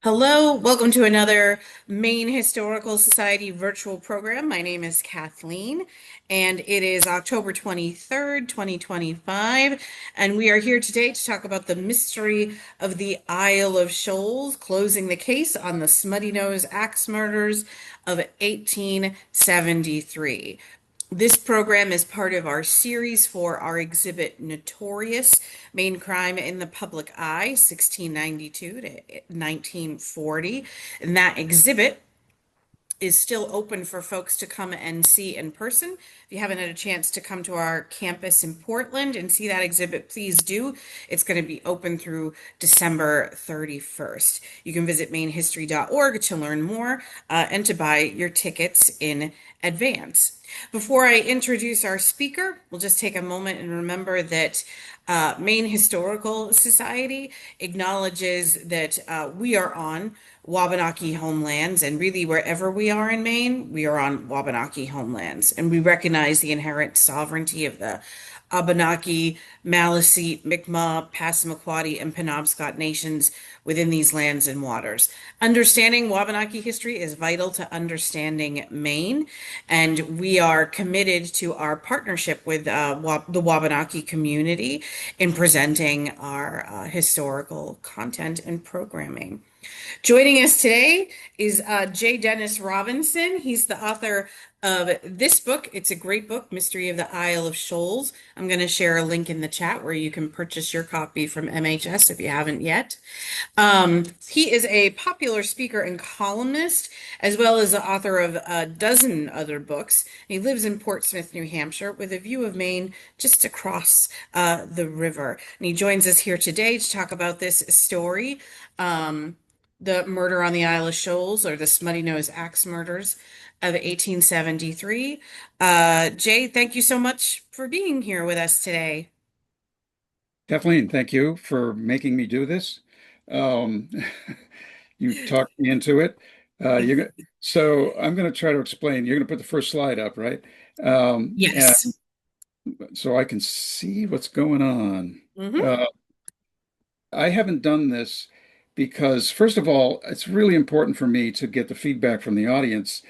Hello, welcome to another Maine Historical Society virtual program. My name is Kathleen, and it is October 23rd, 2025, and we are here today to talk about the mystery of the Isle of Shoals, closing the case on the Smuttynose axe murders of 1873. This program is part of our series for our exhibit Notorious Maine Crime in the Public Eye, 1692 to 1940. And that exhibit is still open for folks to come and see in person. If you haven't had a chance to come to our campus in Portland and see that exhibit, please do. It's going to be open through December 31st. You can visit mainhistory.org to learn more and to buy your tickets in advance. Before I introduce our speaker, we'll just take a moment and remember that Maine Historical Society acknowledges that we are on Wabanaki homelands, and really wherever we are in Maine, we are on Wabanaki homelands, and we recognize the inherent sovereignty of the Abenaki, Maliseet, Mi'kmaq, Passamaquoddy, and Penobscot nations within these lands and waters. Understanding Wabanaki history is vital to understanding Maine, and we are committed to our partnership with the Wabanaki community in presenting our historical content and programming. Joining us today is J. Dennis Robinson. He's the author of this book. It's a great book, Mystery of the Isle of Shoals. I'm going to share a link in the chat where you can purchase your copy from MHS if you haven't yet. He is a popular speaker and columnist, as well as the author of a dozen other books. He lives in Portsmouth, New Hampshire, with a view of Maine just across the river. And he joins us here today to talk about this story. The murder on the Isle of Shoals, or the Smuttynose axe murders of 1873. Jay, thank you so much for being here with us today. Kathleen, thank you for making me do this. Um, you talked me into it. So I'm going to try to explain. You're going to put the first slide up, right? And Yes. so I can see what's going on. Hmm. Uh, I haven't done this because, first of all, it's really important for me to get the feedback from the audience.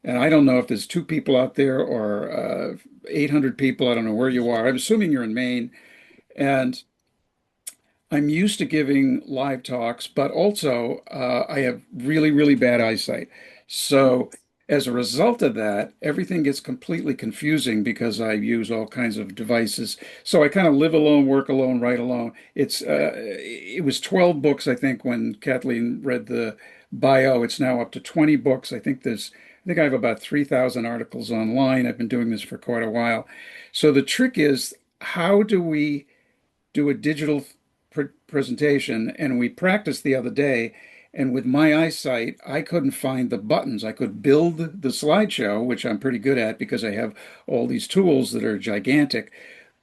And I don't know if there's two people out there or 800 people. I don't know where you are. I'm assuming you're in Maine. And I'm used to giving live talks, but also I have really, really bad eyesight. So as a result of that, everything gets completely confusing because I use all kinds of devices. So I kind of live alone, work alone, write alone. It was 12 books, I think, when Kathleen read the bio. It's now up to 20 books. I think I have about 3,000 articles online. I've been doing this for quite a while. So the trick is, how do we do a digital presentation? And we practiced the other day, and with my eyesight I couldn't find the buttons. I could build the slideshow, which I'm pretty good at because I have all these tools that are gigantic,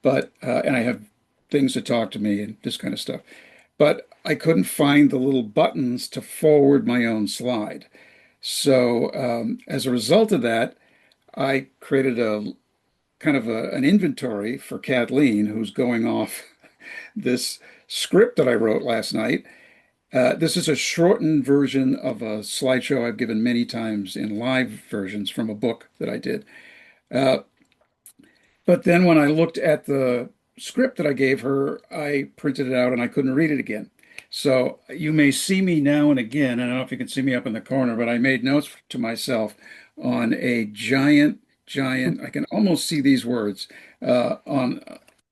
but and I have things to talk to me and this kind of stuff, but I couldn't find the little buttons to forward my own slide. So as a result of that, I created a kind of an inventory for Kathleen, who's going off this script that I wrote last night. This is a shortened version of a slideshow I've given many times in live versions from a book that I did. Uh, but then when I looked at the script that I gave her, I printed it out and I couldn't read it again. So you may see me now and again. I don't know if you can see me up in the corner, but I made notes to myself on a giant, I can almost see these words on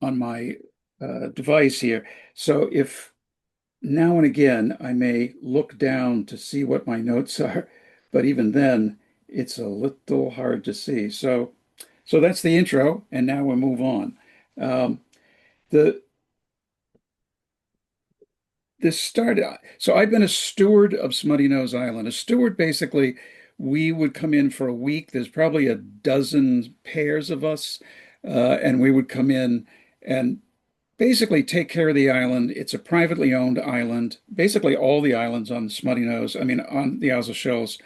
my device here. So if now and again I may look down to see what my notes are, but even then it's a little hard to see. So that's the intro, and now we'll move on. Um, the this started. So I've been a steward of Smuttynose Island. A steward, basically, we would come in for a week. There's probably a dozen pairs of us, and we would come in and basically take care of the island. It's a privately owned island. Basically, all the islands on Smuttynose, I mean, on the Isles of Shoals,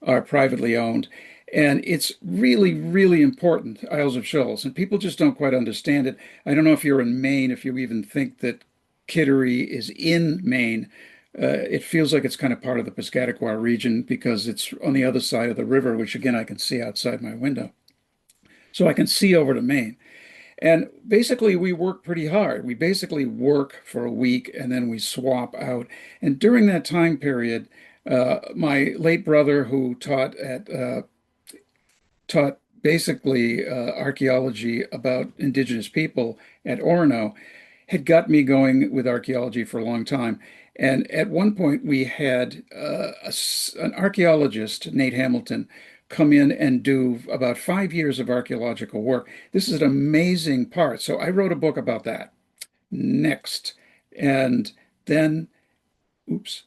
are privately owned. And it's really, really important, Isles of Shoals. And people just don't quite understand it. I don't know if you're in Maine, if you even think that Kittery is in Maine. It feels like it's kind of part of the Piscataqua region because it's on the other side of the river, which again I can see outside my window. So I can see over to Maine. And basically, we work pretty hard. We basically work for a week and then we swap out. And during that time period, my late brother, who taught basically archaeology about indigenous people at Orono, had got me going with archaeology for a long time. And at one point, we had an archaeologist, Nate Hamilton, come in and do about 5 years of archaeological work. This is an amazing part. So I wrote a book about that next. And then, oops.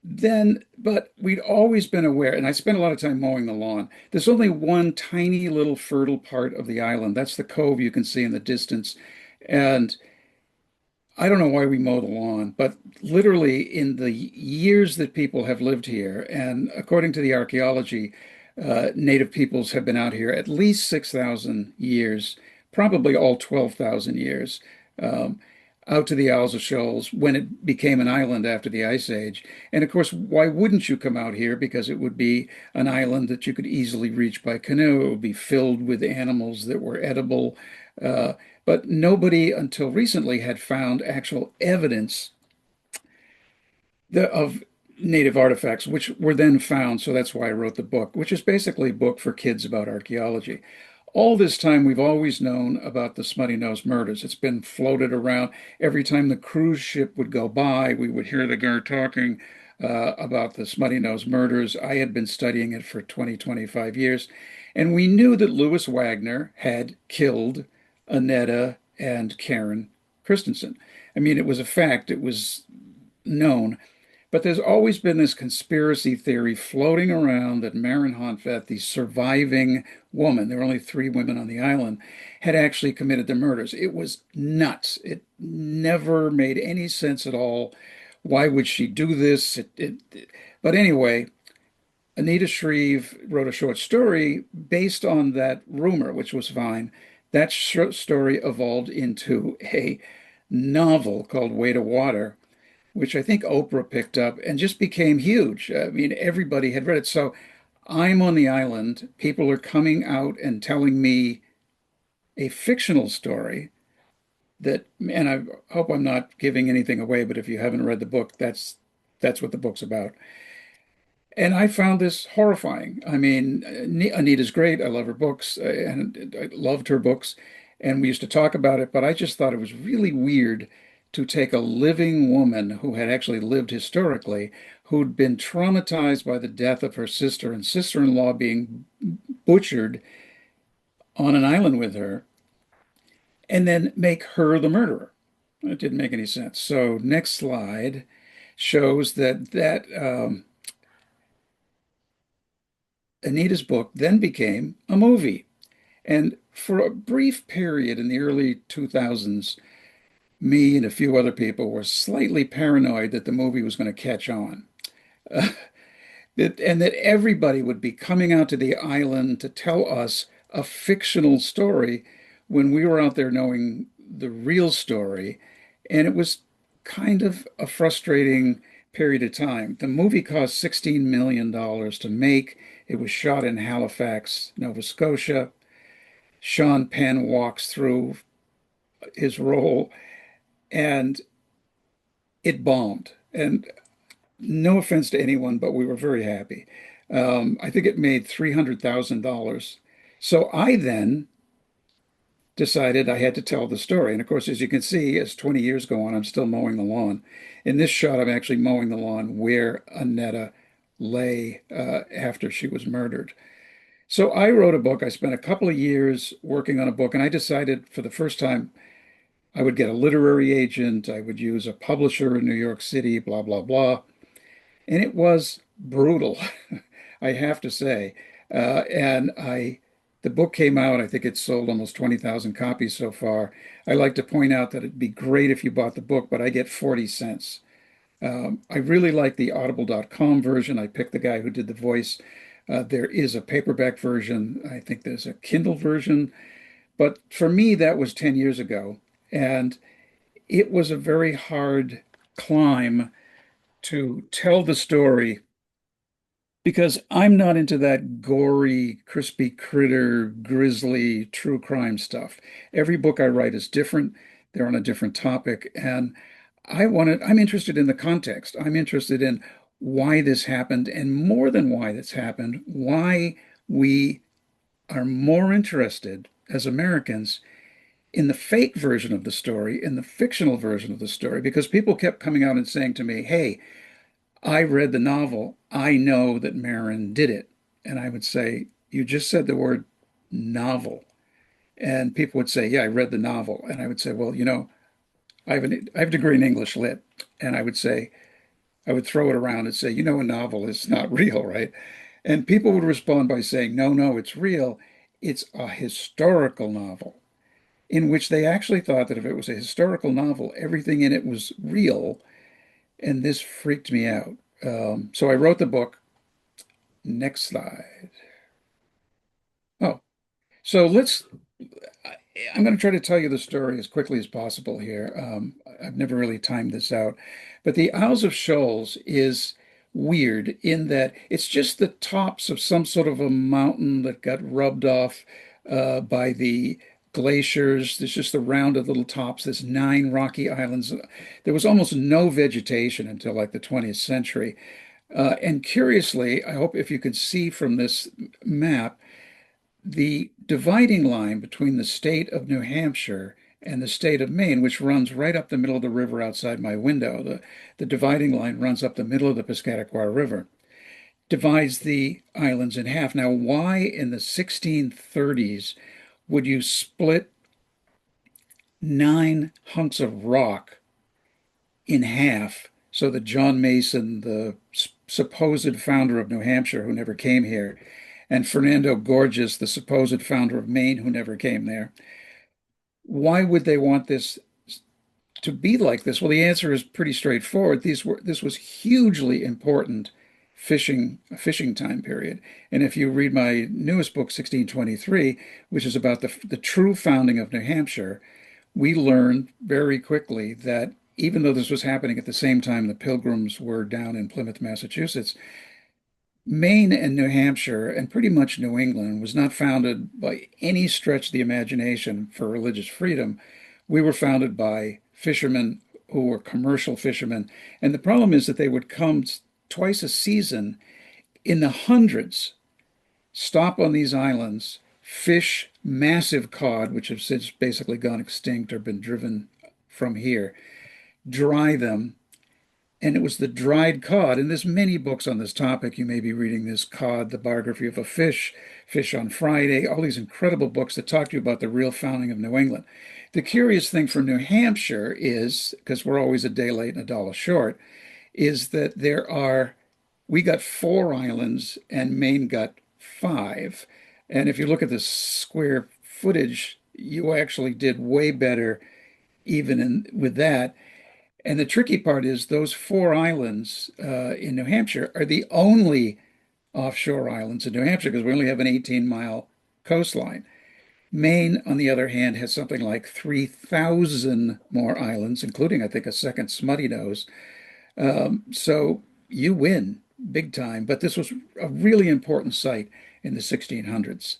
But we'd always been aware, and I spent a lot of time mowing the lawn. There's only one tiny little fertile part of the island. That's the cove you can see in the distance. And I don't know why we mow the lawn, but literally in the years that people have lived here, and according to the archaeology, native peoples have been out here at least 6,000 years, probably all 12,000 years, um, out to the Isles of Shoals when it became an island after the Ice Age. And of course, why wouldn't you come out here? Because it would be an island that you could easily reach by canoe. It would be filled with animals that were edible. Uh, but nobody until recently had found actual evidence of native artifacts, which were then found. So that's why I wrote the book, which is basically a book for kids about archaeology. All this time, we've always known about the Smuttynose murders. It's been floated around. Every time the cruise ship would go by, we would hear the guy talking about the Smuttynose murders. I had been studying it for 20, 25 years. And we knew that Lewis Wagner had killed Annetta and Karen Christensen. I mean, it was a fact, it was known. But there's always been this conspiracy theory floating around that Maren Honfeth, the surviving woman, there were only three women on the island, had actually committed the murders. It was nuts. It never made any sense at all. Why would she do this? But anyway, Anita Shreve wrote a short story based on that rumor, which was fine. That short story evolved into a novel called Way to Water, which I think Oprah picked up and just became huge. I mean, everybody had read it. So I'm on the island. People are coming out and telling me a fictional story that, and I hope I'm not giving anything away, but if you haven't read the book, that's what the book's about. And I found this horrifying. I mean, Anita's great. I love her books, and I loved her books. And we used to talk about it, but I just thought it was really weird to take a living woman who had actually lived historically, who'd been traumatized by the death of her sister and sister-in-law being butchered on an island with her, and then make her the murderer. It didn't make any sense. So next slide shows that Anita's book then became a movie. And for a brief period in the early 2000s, me and a few other people were slightly paranoid that the movie was going to catch on. Uh, and that everybody would be coming out to the island to tell us a fictional story when we were out there knowing the real story. And it was kind of a frustrating period of time. The movie cost $16 million to make. It was shot in Halifax, Nova Scotia. Sean Penn walks through his role and it bombed. And no offense to anyone, but we were very happy. I think it made $300,000. So I then decided I had to tell the story. And of course, as you can see, as 20 years go on, I'm still mowing the lawn. In this shot, I'm actually mowing the lawn where Annetta lay after she was murdered. So I wrote a book. I spent a couple of years working on a book, and I decided for the first time I would get a literary agent, I would use a publisher in New York City, blah, blah, blah. And it was brutal, I have to say. The book came out, I think it sold almost 20,000 copies so far. I like to point out that it'd be great if you bought the book, but I get 40 cents. I really like the audible.com version. I picked the guy who did the voice. There is a paperback version. I think there's a Kindle version. But for me, that was 10 years ago. And it was a very hard climb to tell the story because I'm not into that gory, crispy critter, grisly, true crime stuff. Every book I write is different. They're on a different topic. And I'm interested in the context. I'm interested in why this happened, and more than why this happened, why we are more interested as Americans in the fake version of the story, in the fictional version of the story, because people kept coming out and saying to me, hey, I read the novel. I know that Marin did it. And I would say, you just said the word novel. And people would say, yeah, I read the novel. And I would say, well, I have a degree in English lit. And I would throw it around and say, a novel is not real, right? And people would respond by saying, no, no, it's real. It's a historical novel, in which they actually thought that if it was a historical novel, everything in it was real. And this freaked me out. So I wrote the book. Next slide. Oh, so I'm going to try to tell you the story as quickly as possible here. I've never really timed this out, but the Isles of Shoals is weird in that it's just the tops of some sort of a mountain that got rubbed off by the glaciers. There's just the rounded little tops. There's 9 rocky islands. There was almost no vegetation until like the 20th century. And curiously, I hope if you can see from this map, the dividing line between the state of New Hampshire and the state of Maine, which runs right up the middle of the river outside my window, the dividing line runs up the middle of the Piscataqua River, divides the islands in half. Now, why in the 1630s would you split 9 hunks of rock in half so that John Mason, the supposed founder of New Hampshire, who never came here, and Fernando Gorges, the supposed founder of Maine, who never came there, why would they want this to be like this? Well, the answer is pretty straightforward. This was hugely important fishing time period. And if you read my newest book, 1623, which is about the true founding of New Hampshire, we learned very quickly that even though this was happening at the same time the Pilgrims were down in Plymouth, Massachusetts, Maine and New Hampshire, and pretty much New England, was not founded by any stretch of the imagination for religious freedom. We were founded by fishermen who were commercial fishermen. And the problem is that they would come twice a season in the hundreds, stop on these islands, fish massive cod, which have since basically gone extinct or been driven from here, dry them, and it was the dried cod. And there's many books on this topic. You may be reading this Cod, the biography of a fish, Fish on Friday, all these incredible books that talk to you about the real founding of New England. The curious thing for New Hampshire is, because we're always a day late and a dollar short, is that we got 4 islands and Maine got 5. And if you look at the square footage, you actually did way better with that. And the tricky part is those 4 islands in New Hampshire are the only offshore islands in New Hampshire because we only have an 18-mile coastline. Maine, on the other hand, has something like 3,000 more islands, including, I think, a second Smuttynose. So you win big time. But this was a really important site in the 1600s.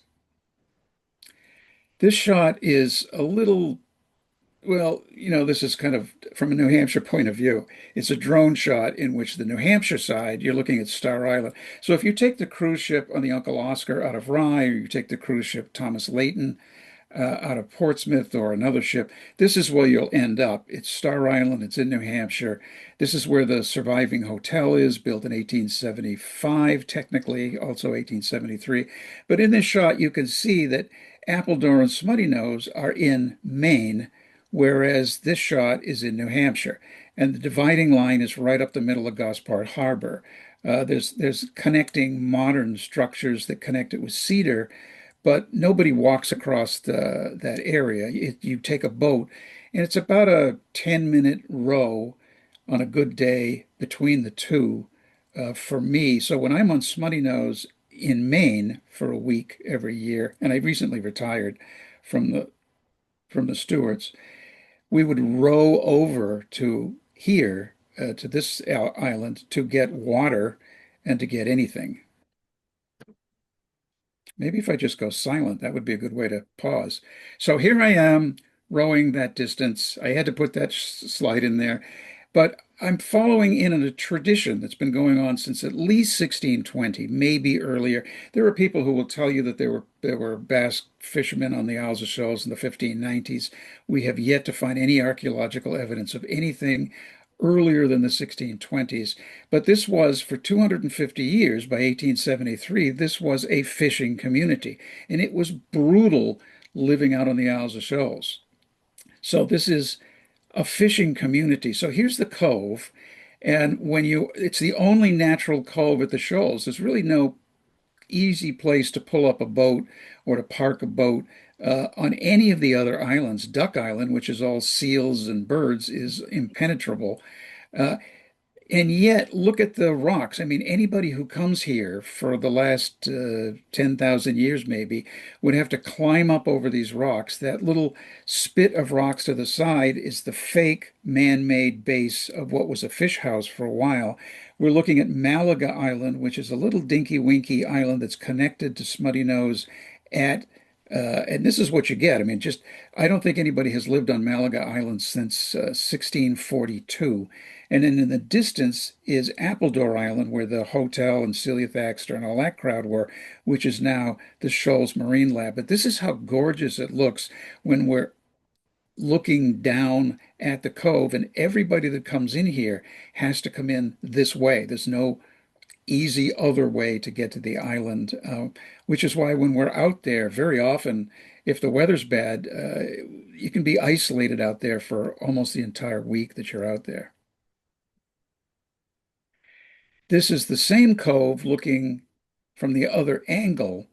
This shot is a little Well, this is kind of from a New Hampshire point of view. It's a drone shot in which the New Hampshire side, you're looking at Star Island. So if you take the cruise ship on the Uncle Oscar out of Rye, or you take the cruise ship Thomas Layton out of Portsmouth or another ship, this is where you'll end up. It's Star Island, it's in New Hampshire. This is where the surviving hotel is, built in 1875, technically, also 1873. But in this shot, you can see that Appledore and Smuttynose are in Maine, whereas this shot is in New Hampshire. And the dividing line is right up the middle of Gosport Harbor. There's connecting modern structures that connect it with Cedar, but nobody walks across that area. You take a boat, and it's about a 10-minute row on a good day between the two for me. So when I'm on Smuttynose in Maine for a week every year, and I recently retired from the Stewarts, we would row over to here to this island to get water and to get anything. Maybe if I just go silent, that would be a good way to pause. So here I am rowing that distance. I had to put that slide in there, but I'm following in a tradition that's been going on since at least 1620, maybe earlier. There are people who will tell you that there were Basque fishermen on the Isles of Shoals in the 1590s. We have yet to find any archaeological evidence of anything earlier than the 1620s. But this was, for 250 years, by 1873, this was a fishing community. And it was brutal living out on the Isles of Shoals. So this is a fishing community. So here's the cove. And it's the only natural cove at the shoals. There's really no easy place to pull up a boat or to park a boat on any of the other islands. Duck Island, which is all seals and birds, is impenetrable. Uh, and yet, look at the rocks. I mean, anybody who comes here for the last 10,000 years maybe would have to climb up over these rocks. That little spit of rocks to the side is the fake man-made base of what was a fish house for a while. We're looking at Malaga Island, which is a little dinky-winky island that's connected to Smuttynose at and this is what you get. I mean, I don't think anybody has lived on Malaga Island since 1642. And then in the distance is Appledore Island, where the hotel and Celia Thaxter and all that crowd were, which is now the Shoals Marine Lab. But this is how gorgeous it looks when we're looking down at the cove, and everybody that comes in here has to come in this way. There's no easy other way to get to the island, which is why when we're out there, very often, if the weather's bad, you can be isolated out there for almost the entire week that you're out there. This is the same cove looking from the other angle.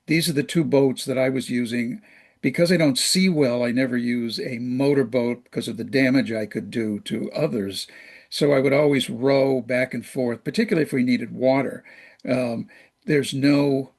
These are the two boats that I was using. Because I don't see well, I never use a motorboat because of the damage I could do to others. So I would always row back and forth, particularly if we needed water. Um, there's no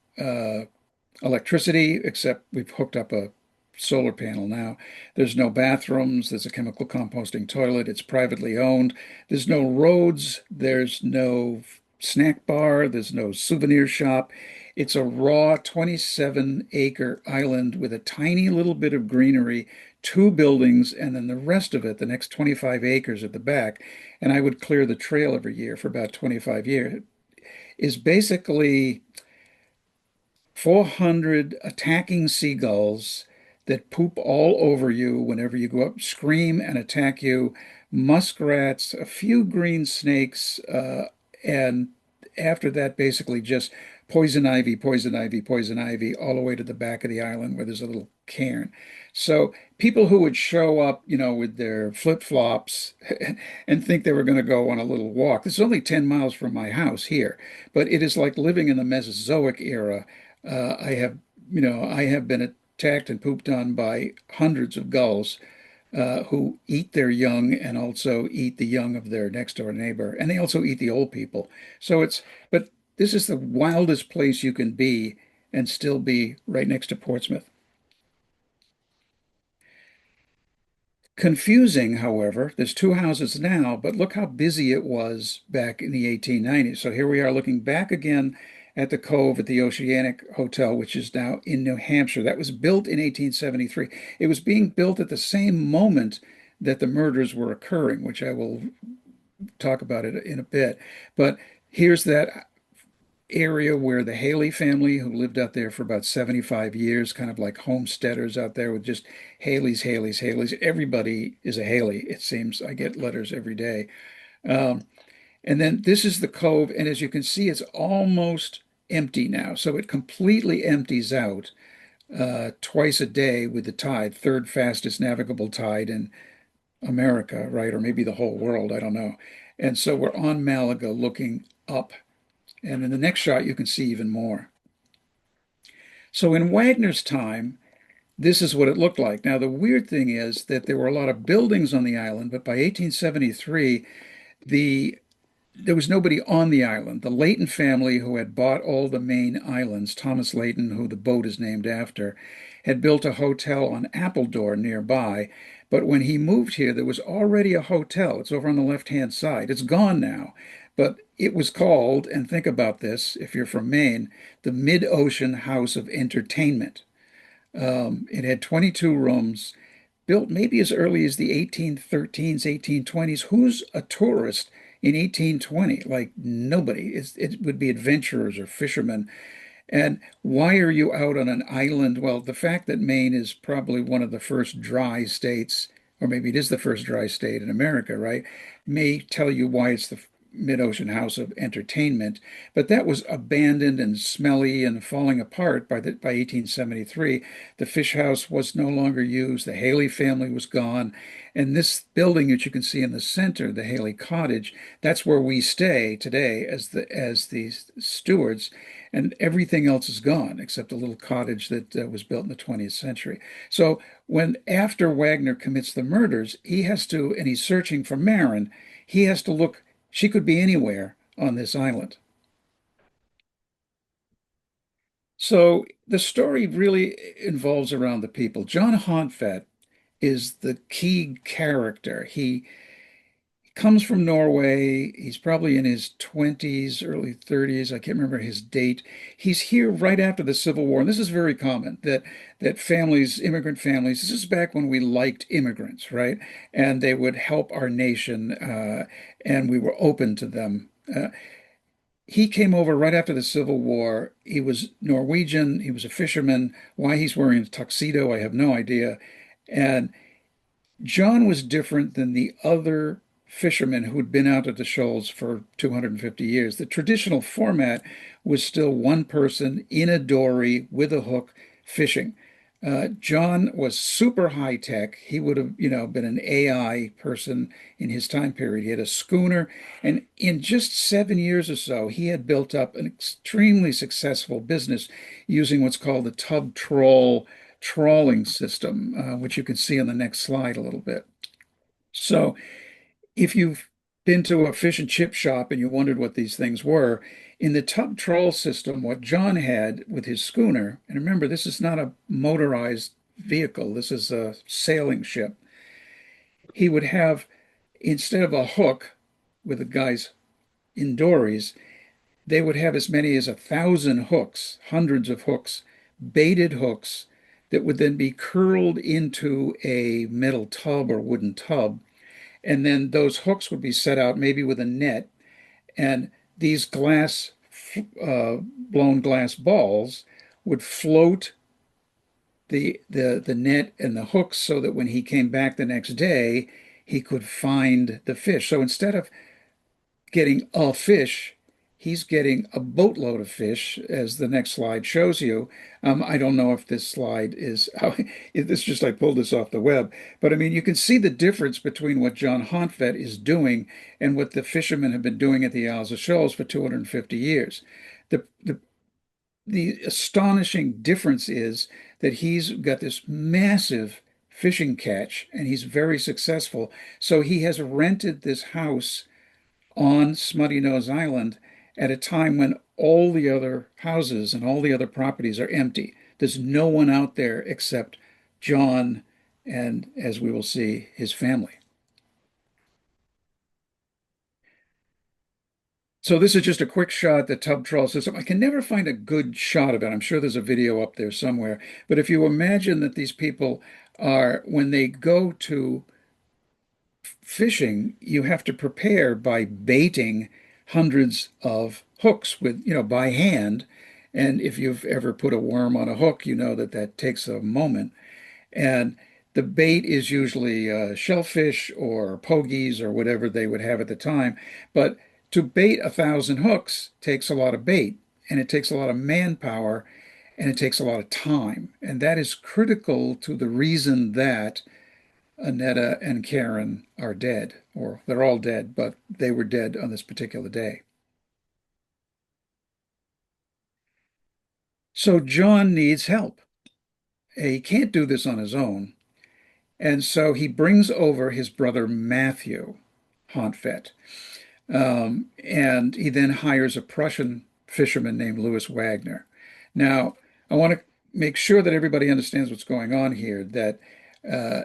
electricity, except we've hooked up a solar panel now. There's no bathrooms. There's a chemical composting toilet. It's privately owned. There's no roads. There's no snack bar. There's no souvenir shop. It's a raw 27-acre island with a tiny little bit of greenery, two buildings, and then the rest of it, the next 25 acres at the back, and I would clear the trail every year for about 25 years, is basically 400 attacking seagulls that poop all over you whenever you go up, scream and attack you, muskrats, a few green snakes, and after that, basically just poison ivy, poison ivy, poison ivy, all the way to the back of the island where there's a little cairn. So people who would show up, with their flip-flops and think they were going to go on a little walk. This is only 10 miles from my house here, but it is like living in the Mesozoic era. I have been attacked and pooped on by hundreds of gulls who eat their young and also eat the young of their next door neighbor. And they also eat the old people. But this is the wildest place you can be and still be right next to Portsmouth. Confusing, however, there's two houses now, but look how busy it was back in the 1890s. So here we are looking back again at the Cove at the Oceanic Hotel, which is now in New Hampshire. That was built in 1873. It was being built at the same moment that the murders were occurring, which I will talk about it in a bit. But here's that area where the Haley family, who lived out there for about 75 years, kind of like homesteaders out there with just Haleys, Haleys, Haleys. Everybody is a Haley, it seems. I get letters every day. Um, and then this is the cove, and as you can see, it's almost empty now. So it completely empties out twice a day with the tide, third fastest navigable tide in America, right? Or maybe the whole world, I don't know. And so we're on Malaga looking up. And in the next shot, you can see even more. So in Wagner's time, this is what it looked like. Now, the weird thing is that there were a lot of buildings on the island, but by 1873, there was nobody on the island. The Leighton family, who had bought all the Maine islands, Thomas Leighton, who the boat is named after, had built a hotel on Appledore nearby. But when he moved here, there was already a hotel. It's over on the left-hand side. It's gone now. But it was called, and think about this if you're from Maine, the Mid-Ocean House of Entertainment. It had 22 rooms, built maybe as early as the 1813s, 1820s. Who's a tourist in 1820? Like nobody. It would be adventurers or fishermen. And why are you out on an island? Well, the fact that Maine is probably one of the first dry states, or maybe it is the first dry state in America, right, may tell you why it's the mid-ocean house of entertainment. But that was abandoned and smelly and falling apart by 1873. The fish house was no longer used. The Haley family was gone. And this building that you can see in the center, the Haley Cottage, that's where we stay today as the stewards, and everything else is gone except a little cottage that was built in the 20th century. So when after Wagner commits the murders, he has to, and he's searching for Marin, he has to look. She could be anywhere on this island. So the story really involves around the people. John Hontvet is the key character. He comes from Norway. He's probably in his 20s, early 30s. I can't remember his date. He's here right after the Civil War. And this is very common that families, immigrant families, this is back when we liked immigrants, right? And they would help our nation, and we were open to them. He came over right after the Civil War. He was Norwegian. He was a fisherman. Why he's wearing a tuxedo, I have no idea. And John was different than the other fishermen who'd been out at the shoals for 250 years. The traditional format was still one person in a dory with a hook fishing. John was super high tech. He would have, been an AI person in his time period. He had a schooner, and in just 7 years or so, he had built up an extremely successful business using what's called the tub troll trawling system, which you can see on the next slide a little bit. So if you've been to a fish and chip shop and you wondered what these things were, in the tub trawl system, what John had with his schooner, and remember, this is not a motorized vehicle, this is a sailing ship. He would have, instead of a hook with the guys in dories, they would have as many as 1,000 hooks, hundreds of hooks, baited hooks that would then be curled into a metal tub or wooden tub. And then those hooks would be set out maybe with a net, and these blown glass balls would float the net and the hooks so that when he came back the next day, he could find the fish. So instead of getting a fish, he's getting a boatload of fish, as the next slide shows you. I don't know if this slide is, this just, I pulled this off the web, but I mean, you can see the difference between what John Hontvet is doing and what the fishermen have been doing at the Isles of Shoals for 250 years. The, the, the astonishing difference is that he's got this massive fishing catch and he's very successful. So he has rented this house on Smuttynose Island at a time when all the other houses and all the other properties are empty. There's no one out there except John and, as we will see, his family. So this is just a quick shot, the tub trawl system. I can never find a good shot of it. I'm sure there's a video up there somewhere. But if you imagine that these people are, when they go to fishing, you have to prepare by baiting hundreds of hooks with, by hand. And if you've ever put a worm on a hook, you know that that takes a moment. And the bait is usually shellfish or pogies or whatever they would have at the time. But to bait 1,000 hooks takes a lot of bait, and it takes a lot of manpower, and it takes a lot of time. And that is critical to the reason that Annetta and Karen are dead, or they're all dead, but they were dead on this particular day. So John needs help. He can't do this on his own. And so he brings over his brother Matthew Hontvet. And he then hires a Prussian fisherman named Louis Wagner. Now, I want to make sure that everybody understands what's going on here, that uh,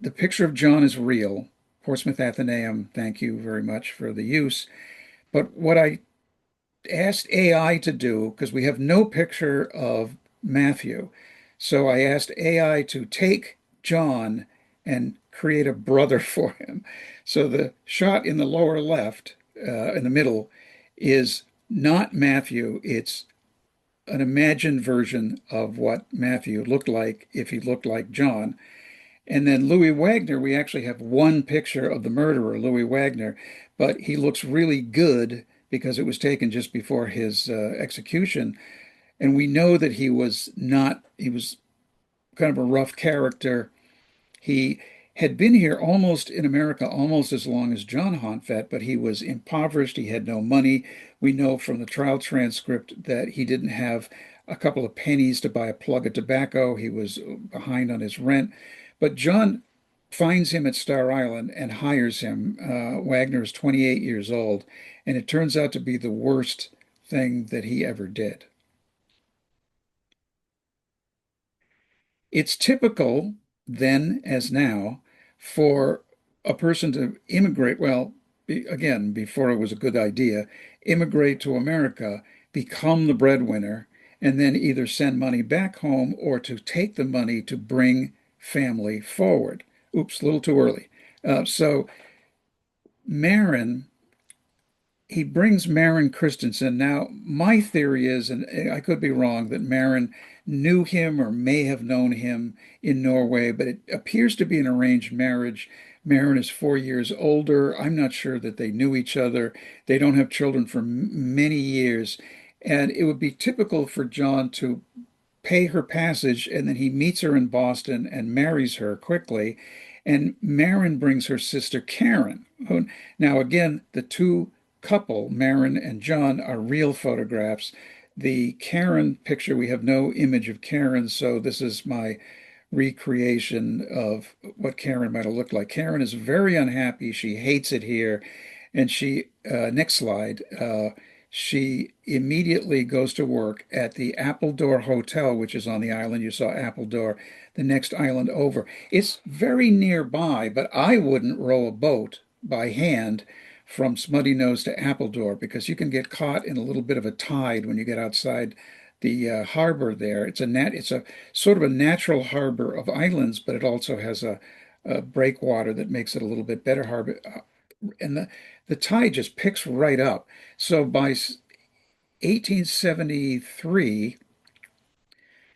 the picture of John is real. Portsmouth Athenaeum, thank you very much for the use. But what I asked AI to do, because we have no picture of Matthew, so I asked AI to take John and create a brother for him. So the shot in the lower left, in the middle, is not Matthew. It's an imagined version of what Matthew looked like if he looked like John. And then Louis Wagner, we actually have one picture of the murderer, Louis Wagner, but he looks really good because it was taken just before his execution. And we know that he was not, he was kind of a rough character. He had been here almost in America almost as long as John Honfett, but he was impoverished. He had no money. We know from the trial transcript that he didn't have a couple of pennies to buy a plug of tobacco. He was behind on his rent. But John finds him at Star Island and hires him. Wagner is 28 years old, and it turns out to be the worst thing that he ever did. It's typical then as now for a person to immigrate, well, again, before it was a good idea, immigrate to America, become the breadwinner, and then either send money back home or to take the money to bring family forward. Oops, a little too early. So Marin he brings Maren Christensen. Now, my theory is, and I could be wrong, that Maren knew him or may have known him in Norway, but it appears to be an arranged marriage. Maren is 4 years older. I'm not sure that they knew each other. They don't have children for many years. And it would be typical for John to pay her passage, and then he meets her in Boston and marries her quickly. And Marin brings her sister Karen. Now, again, the two couple, Marin and John, are real photographs. The Karen picture, we have no image of Karen, so this is my recreation of what Karen might have looked like. Karen is very unhappy. She hates it here. And next slide, she immediately goes to work at the Appledore Hotel, which is on the island. You saw Appledore, the next island over. It's very nearby, but I wouldn't row a boat by hand from Smuttynose to Appledore because you can get caught in a little bit of a tide when you get outside the harbor there. It's a sort of a natural harbor of islands, but it also has a breakwater that makes it a little bit better harbor. And the tide just picks right up. So by 1873,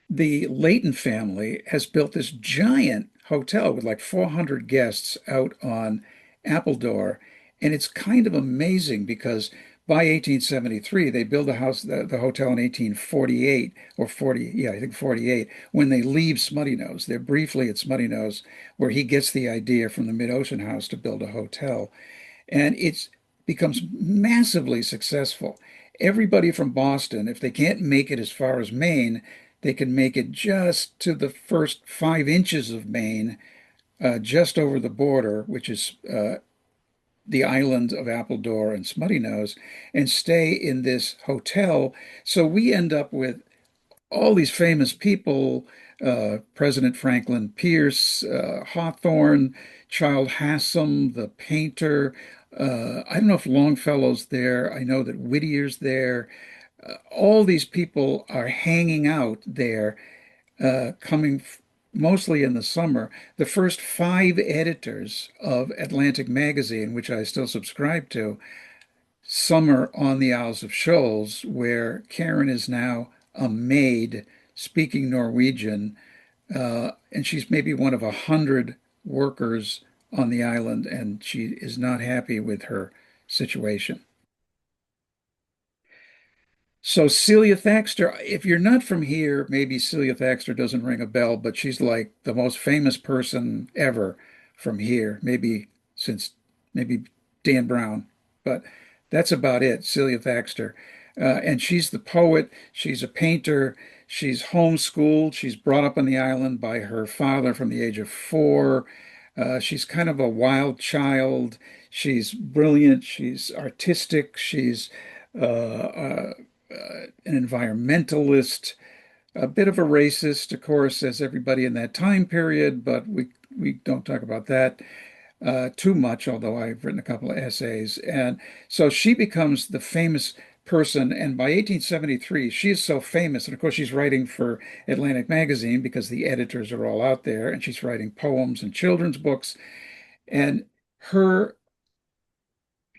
the Leighton family has built this giant hotel with like 400 guests out on Appledore. And it's kind of amazing because by 1873, they build the hotel in 1848 or 40, yeah, I think 48, when they leave Smuttynose. They're briefly at Smuttynose, where he gets the idea from the Mid-Ocean House to build a hotel. And it becomes massively successful. Everybody from Boston, if they can't make it as far as Maine, they can make it just to the first 5 inches of Maine, just over the border, which is the island of Appledore and Smuttynose, and stay in this hotel. So we end up with all these famous people, President Franklin Pierce, Hawthorne, Child Hassam, the painter. I don't know if Longfellow's there. I know that Whittier's there. All these people are hanging out there, coming mostly in the summer. The first five editors of Atlantic Magazine, which I still subscribe to, summer on the Isles of Shoals, where Karen is now a maid speaking Norwegian, and she's maybe one of 100 workers on the island, and she is not happy with her situation. So Celia Thaxter, if you're not from here, maybe Celia Thaxter doesn't ring a bell, but she's like the most famous person ever from here, maybe since maybe Dan Brown. But that's about it, Celia Thaxter. And she's the poet, she's a painter, she's homeschooled, she's brought up on the island by her father from the age of 4. She's kind of a wild child. She's brilliant, she's artistic, she's an environmentalist. a bit of a racist, of course, as everybody in that time period, but we don't talk about that too much, although I've written a couple of essays. And so she becomes the famous person. And by 1873, she is so famous. And of course, she's writing for Atlantic Magazine because the editors are all out there. And she's writing poems and children's books. And her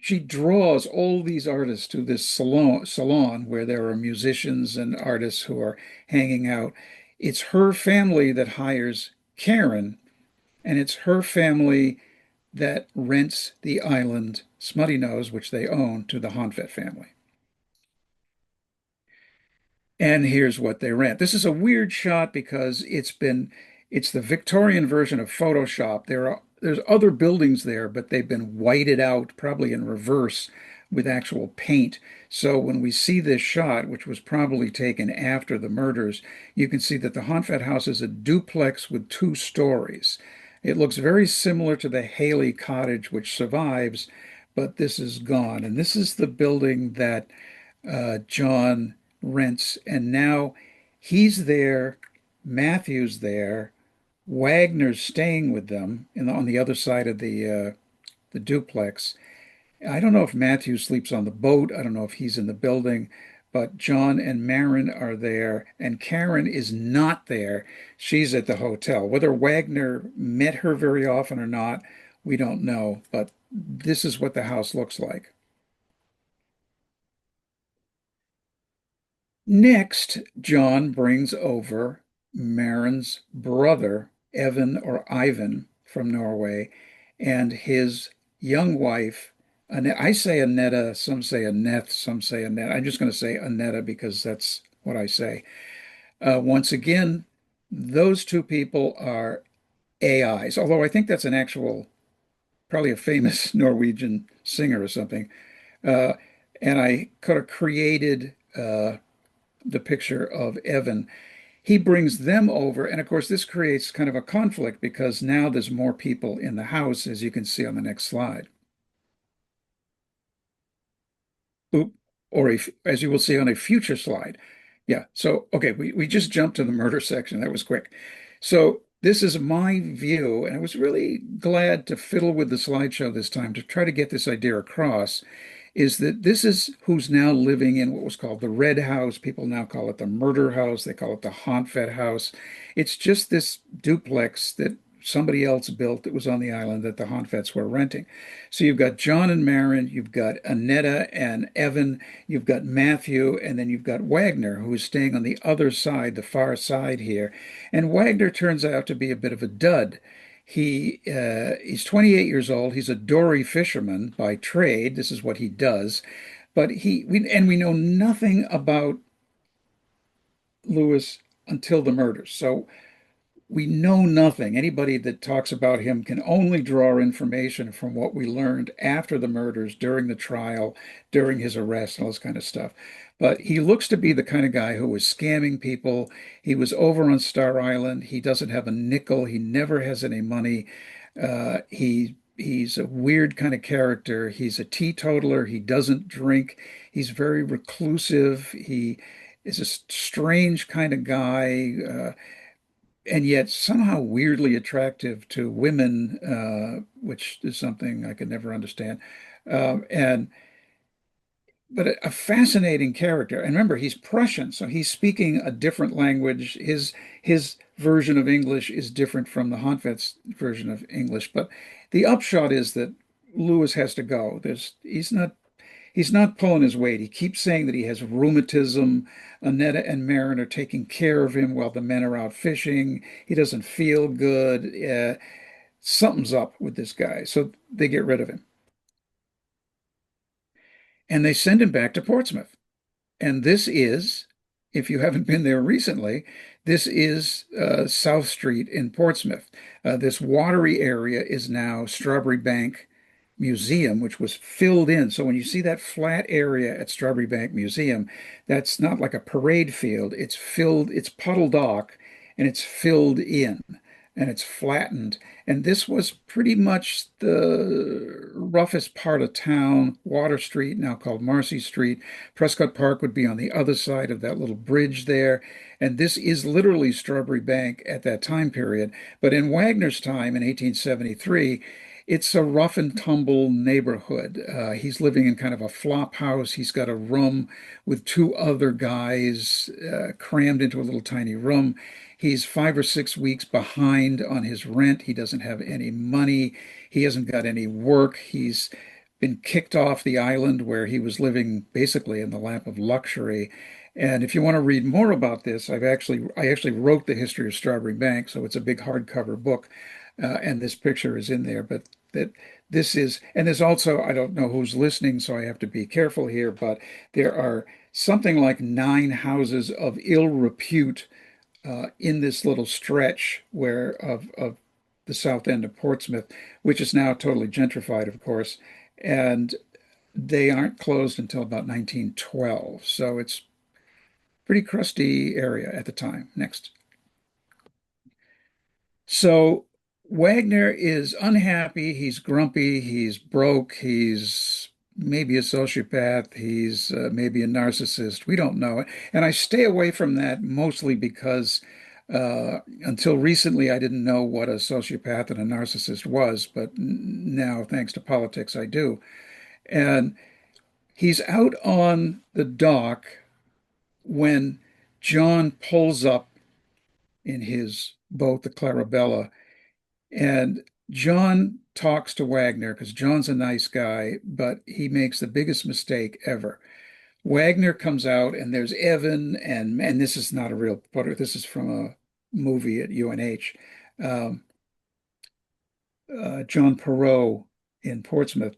she draws all these artists to this salon where there are musicians and artists who are hanging out. It's her family that hires Karen, and it's her family that rents the island Smuttynose, which they own, to the Honfet family. And here's what they rent. This is a weird shot because it's the Victorian version of Photoshop. There's other buildings there, but they've been whited out, probably in reverse with actual paint. So when we see this shot, which was probably taken after the murders, you can see that the Honfet house is a duplex with 2 stories. It looks very similar to the Haley cottage, which survives, but this is gone. And this is the building that John rents, and now he's there, Matthew's there, Wagner's staying with them on the other side of the duplex. I don't know if Matthew sleeps on the boat. I don't know if he's in the building, but John and Marin are there, and Karen is not there. She's at the hotel. Whether Wagner met her very often or not, we don't know, but this is what the house looks like. Next, John brings over Marin's brother, Evan or Ivan from Norway, and his young wife. I say Annetta, some say Annette, some say Annette. I'm just going to say Annetta because that's what I say. Once again, those two people are AIs, although I think that's an actual, probably a famous Norwegian singer or something. Uh, and I could have created the picture of Evan. He brings them over, and of course, this creates kind of a conflict because now there's more people in the house, as you can see on the next slide. Oop, as you will see on a future slide. Yeah, so okay, we just jumped to the murder section. That was quick. So this is my view, and I was really glad to fiddle with the slideshow this time to try to get this idea across, is that this is who's now living in what was called the Red House. People now call it the Murder House. They call it the Honfet House. It's just this duplex that somebody else built that was on the island that the Honfets were renting. So you've got John and Marin, you've got Annetta and Evan, you've got Matthew, and then you've got Wagner, who is staying on the other side, the far side here. And Wagner turns out to be a bit of a dud. He's 28 years old. He's a dory fisherman by trade. This is what he does. But we know nothing about Lewis until the murders. So we know nothing. Anybody that talks about him can only draw information from what we learned after the murders, during the trial, during his arrest, and all this kind of stuff. But he looks to be the kind of guy who was scamming people. He was over on Star Island. He doesn't have a nickel. He never has any money. He's a weird kind of character. He's a teetotaler. He doesn't drink. He's very reclusive. He is a strange kind of guy. And yet somehow weirdly attractive to women, which is something I could never understand. And but a fascinating character. And remember, he's Prussian, so he's speaking a different language. His version of English is different from the Honfet's version of English. But the upshot is that Lewis has to go. He's not pulling his weight. He keeps saying that he has rheumatism. Annetta and Marin are taking care of him while the men are out fishing. He doesn't feel good. Something's up with this guy. So they get rid of him. And they send him back to Portsmouth. And this is, if you haven't been there recently, this is South Street in Portsmouth. This watery area is now Strawberry Bank Museum, which was filled in. So when you see that flat area at Strawberry Bank Museum, that's not like a parade field. It's filled, it's puddle dock, and it's filled in. and it's flattened. And this was pretty much the roughest part of town. Water Street, now called Marcy Street. Prescott Park would be on the other side of that little bridge there. And this is literally Strawberry Bank at that time period. But in Wagner's time in 1873, it's a rough and tumble neighborhood. He's living in kind of a flop house. He's got a room with two other guys crammed into a little tiny room. He's 5 or 6 weeks behind on his rent. He doesn't have any money. He hasn't got any work. He's been kicked off the island where he was living basically in the lap of luxury. And if you want to read more about this, I actually wrote the history of Strawberry Bank, so it's a big hardcover book, and this picture is in there. But that this is, and there's also, I don't know who's listening, so I have to be careful here, but there are something like 9 houses of ill repute in this little stretch of the south end of Portsmouth, which is now totally gentrified, of course, and they aren't closed until about 1912. So it's pretty crusty area at the time. Next. So Wagner is unhappy, he's grumpy, he's broke, he's maybe a sociopath, he's maybe a narcissist. We don't know. And I stay away from that mostly because until recently I didn't know what a sociopath and a narcissist was, but now, thanks to politics, I do. And he's out on the dock when John pulls up in his boat, the Clarabella. And John talks to Wagner because John's a nice guy, but he makes the biggest mistake ever. Wagner comes out, and there's Evan, and this is not a real photo. This is from a movie at UNH. Um, John Perot in Portsmouth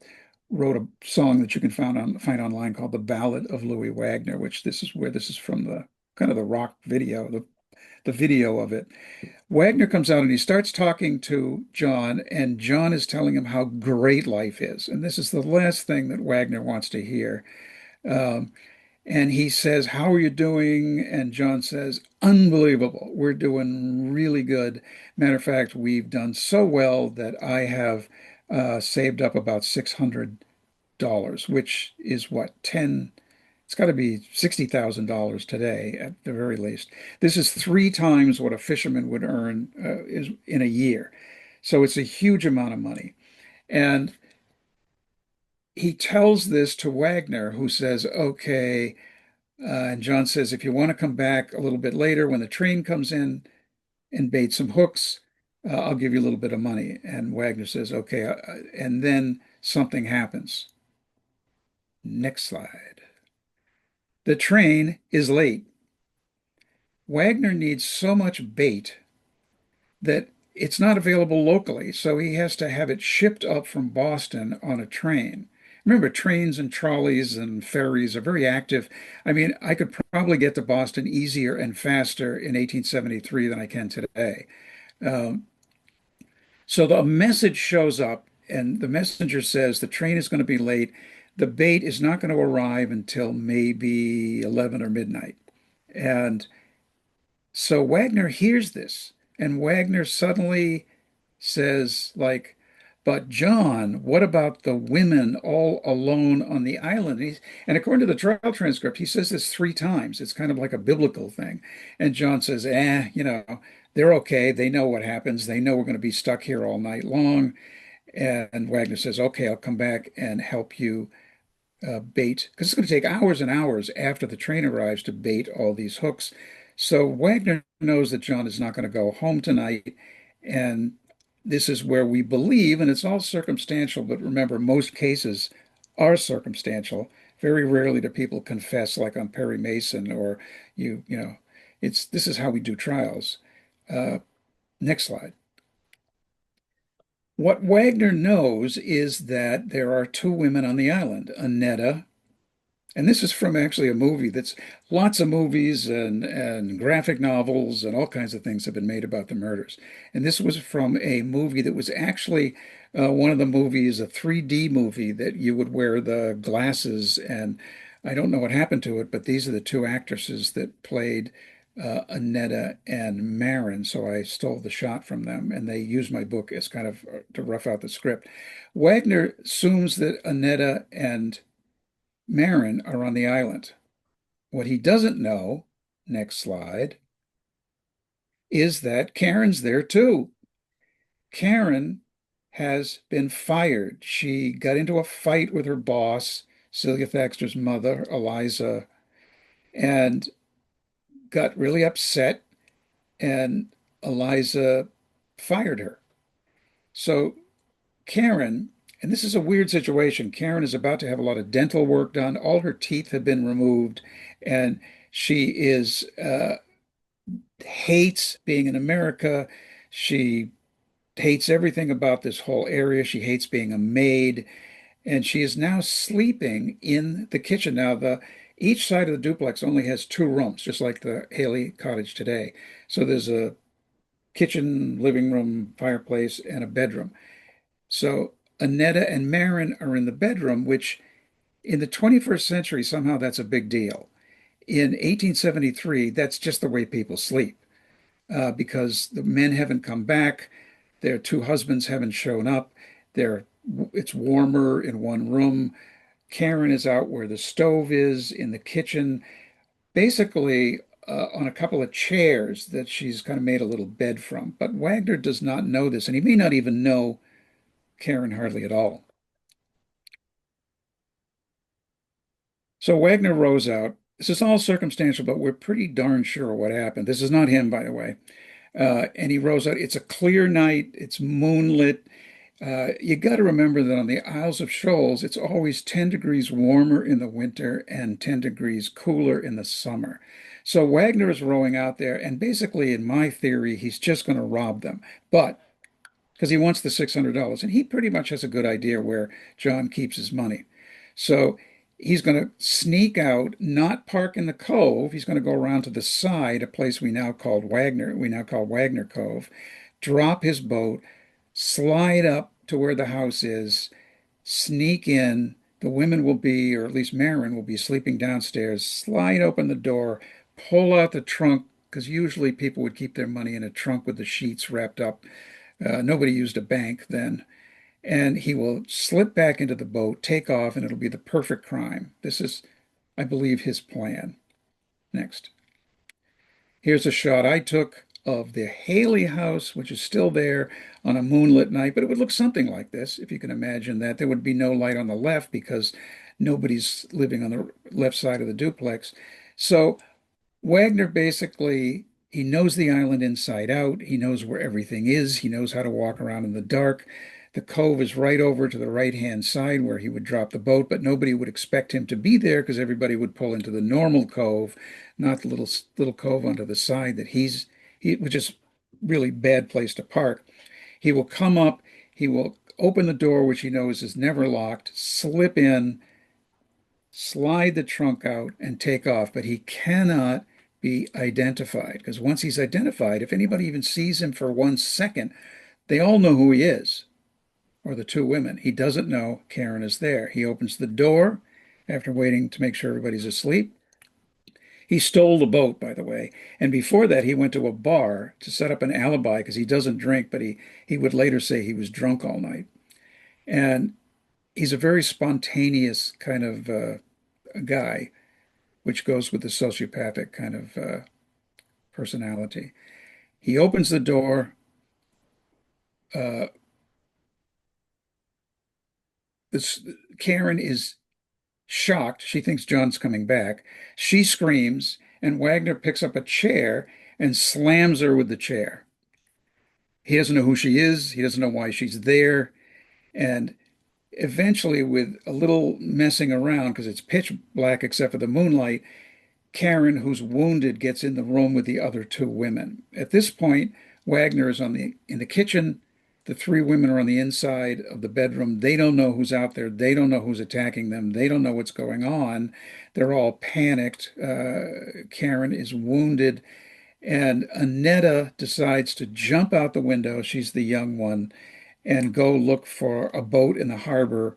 wrote a song that you can find online called "The Ballad of Louis Wagner," which this is from the kind of the rock video, the video of it. Wagner comes out and he starts talking to John, and John is telling him how great life is. And this is the last thing that Wagner wants to hear. Um, and he says, "How are you doing?" And John says, "Unbelievable. We're doing really good. Matter of fact, we've done so well that I have saved up about $600, which is what, 10, it's got to be $60,000 today at the very least. This is 3 times what a fisherman would earn is in a year. So it's a huge amount of money. And he tells this to Wagner, who says, "Okay." And John says, "If you want to come back a little bit later when the train comes in and bait some hooks, I'll give you a little bit of money." And Wagner says, "Okay." And then something happens. Next slide. The train is late. Wagner needs so much bait that it's not available locally, so he has to have it shipped up from Boston on a train. Remember, trains and trolleys and ferries are very active. I mean, I could probably get to Boston easier and faster in 1873 than I can today. Um, so the message shows up, and the messenger says the train is going to be late. The bait is not going to arrive until maybe 11 or midnight. And so Wagner hears this, and Wagner suddenly says, like, "But John, what about the women all alone on the island?" And according to the trial transcript, he says this 3 times. It's kind of like a biblical thing. And John says, they're okay. They know what happens. They know we're going to be stuck here all night long. And Wagner says, "Okay, I'll come back and help you bait, because it's going to take hours and hours after the train arrives to bait all these hooks." So Wagner knows that John is not going to go home tonight. And this is where we believe, and it's all circumstantial, but remember, most cases are circumstantial. Very rarely do people confess, like on Perry Mason, or you know, this is how we do trials. Uh, Next slide. What Wagner knows is that there are 2 women on the island, Annetta. And this is from actually a movie that's lots of movies and graphic novels and all kinds of things have been made about the murders. And this was from a movie that was actually one of the movies, a 3D movie that you would wear the glasses. And I don't know what happened to it, but these are the 2 actresses that played Annetta and Marin, so I stole the shot from them, and they used my book as kind of to rough out the script. Wagner assumes that Annetta and Marin are on the island. What he doesn't know, next slide, is that Karen's there too. Karen has been fired. She got into a fight with her boss, Celia Thaxter's mother, Eliza, and got really upset, and Eliza fired her. So Karen, and this is a weird situation. Karen is about to have a lot of dental work done. All her teeth have been removed, and she is hates being in America. She hates everything about this whole area. She hates being a maid, and she is now sleeping in the kitchen. Now, the each side of the duplex only has two rooms, just like the Haley cottage today. So there's a kitchen, living room, fireplace, and a bedroom. So Annetta and Marin are in the bedroom, which in the 21st century, somehow that's a big deal. In 1873, that's just the way people sleep because the men haven't come back. Their two husbands haven't shown up. They're, it's warmer in one room. Karen is out where the stove is in the kitchen, basically on a couple of chairs that she's kind of made a little bed from. But Wagner does not know this, and he may not even know Karen hardly at all. So Wagner rows out. This is all circumstantial, but we're pretty darn sure what happened. This is not him, by the way. And he rows out. It's a clear night. It's moonlit. You got to remember that on the Isles of Shoals, it's always 10 degrees warmer in the winter and 10 degrees cooler in the summer. So Wagner is rowing out there, and basically, in my theory, he's just going to rob them. But because he wants the $600, and he pretty much has a good idea where John keeps his money. So he's going to sneak out, not park in the cove. He's going to go around to the side, a place we now call Wagner Cove, drop his boat, slide up to where the house is, sneak in. The women will be, or at least Marin will be sleeping downstairs, slide open the door, pull out the trunk, because usually people would keep their money in a trunk with the sheets wrapped up. Nobody used a bank then. And he will slip back into the boat, take off, and it'll be the perfect crime. This is, I believe, his plan. Next. Here's a shot I took of the Haley house, which is still there on a moonlit night, but it would look something like this, if you can imagine that. There would be no light on the left because nobody's living on the left side of the duplex. So Wagner basically, he knows the island inside out. He knows where everything is. He knows how to walk around in the dark. The cove is right over to the right-hand side where he would drop the boat, but nobody would expect him to be there because everybody would pull into the normal cove, not the little cove onto the side that which is really bad place to park. He will come up, he will open the door, which he knows is never locked, slip in, slide the trunk out, and take off. But he cannot be identified because once he's identified, if anybody even sees him for 1 second, they all know who he is, or the two women. He doesn't know Karen is there. He opens the door after waiting to make sure everybody's asleep. He stole the boat, by the way. And before that, he went to a bar to set up an alibi because he doesn't drink, but he would later say he was drunk all night. And he's a very spontaneous kind of guy, which goes with the sociopathic kind of personality. He opens the door. Uh, this Karen is shocked. She thinks John's coming back. She screams, and Wagner picks up a chair and slams her with the chair. He doesn't know who she is. He doesn't know why she's there. And eventually, with a little messing around, because it's pitch black except for the moonlight, Karen, who's wounded, gets in the room with the other two women. At this point, Wagner is in the kitchen. The three women are on the inside of the bedroom. They don't know who's out there. They don't know who's attacking them. They don't know what's going on. They're all panicked. Karen is wounded. And Annetta decides to jump out the window. She's the young one and go look for a boat in the harbor.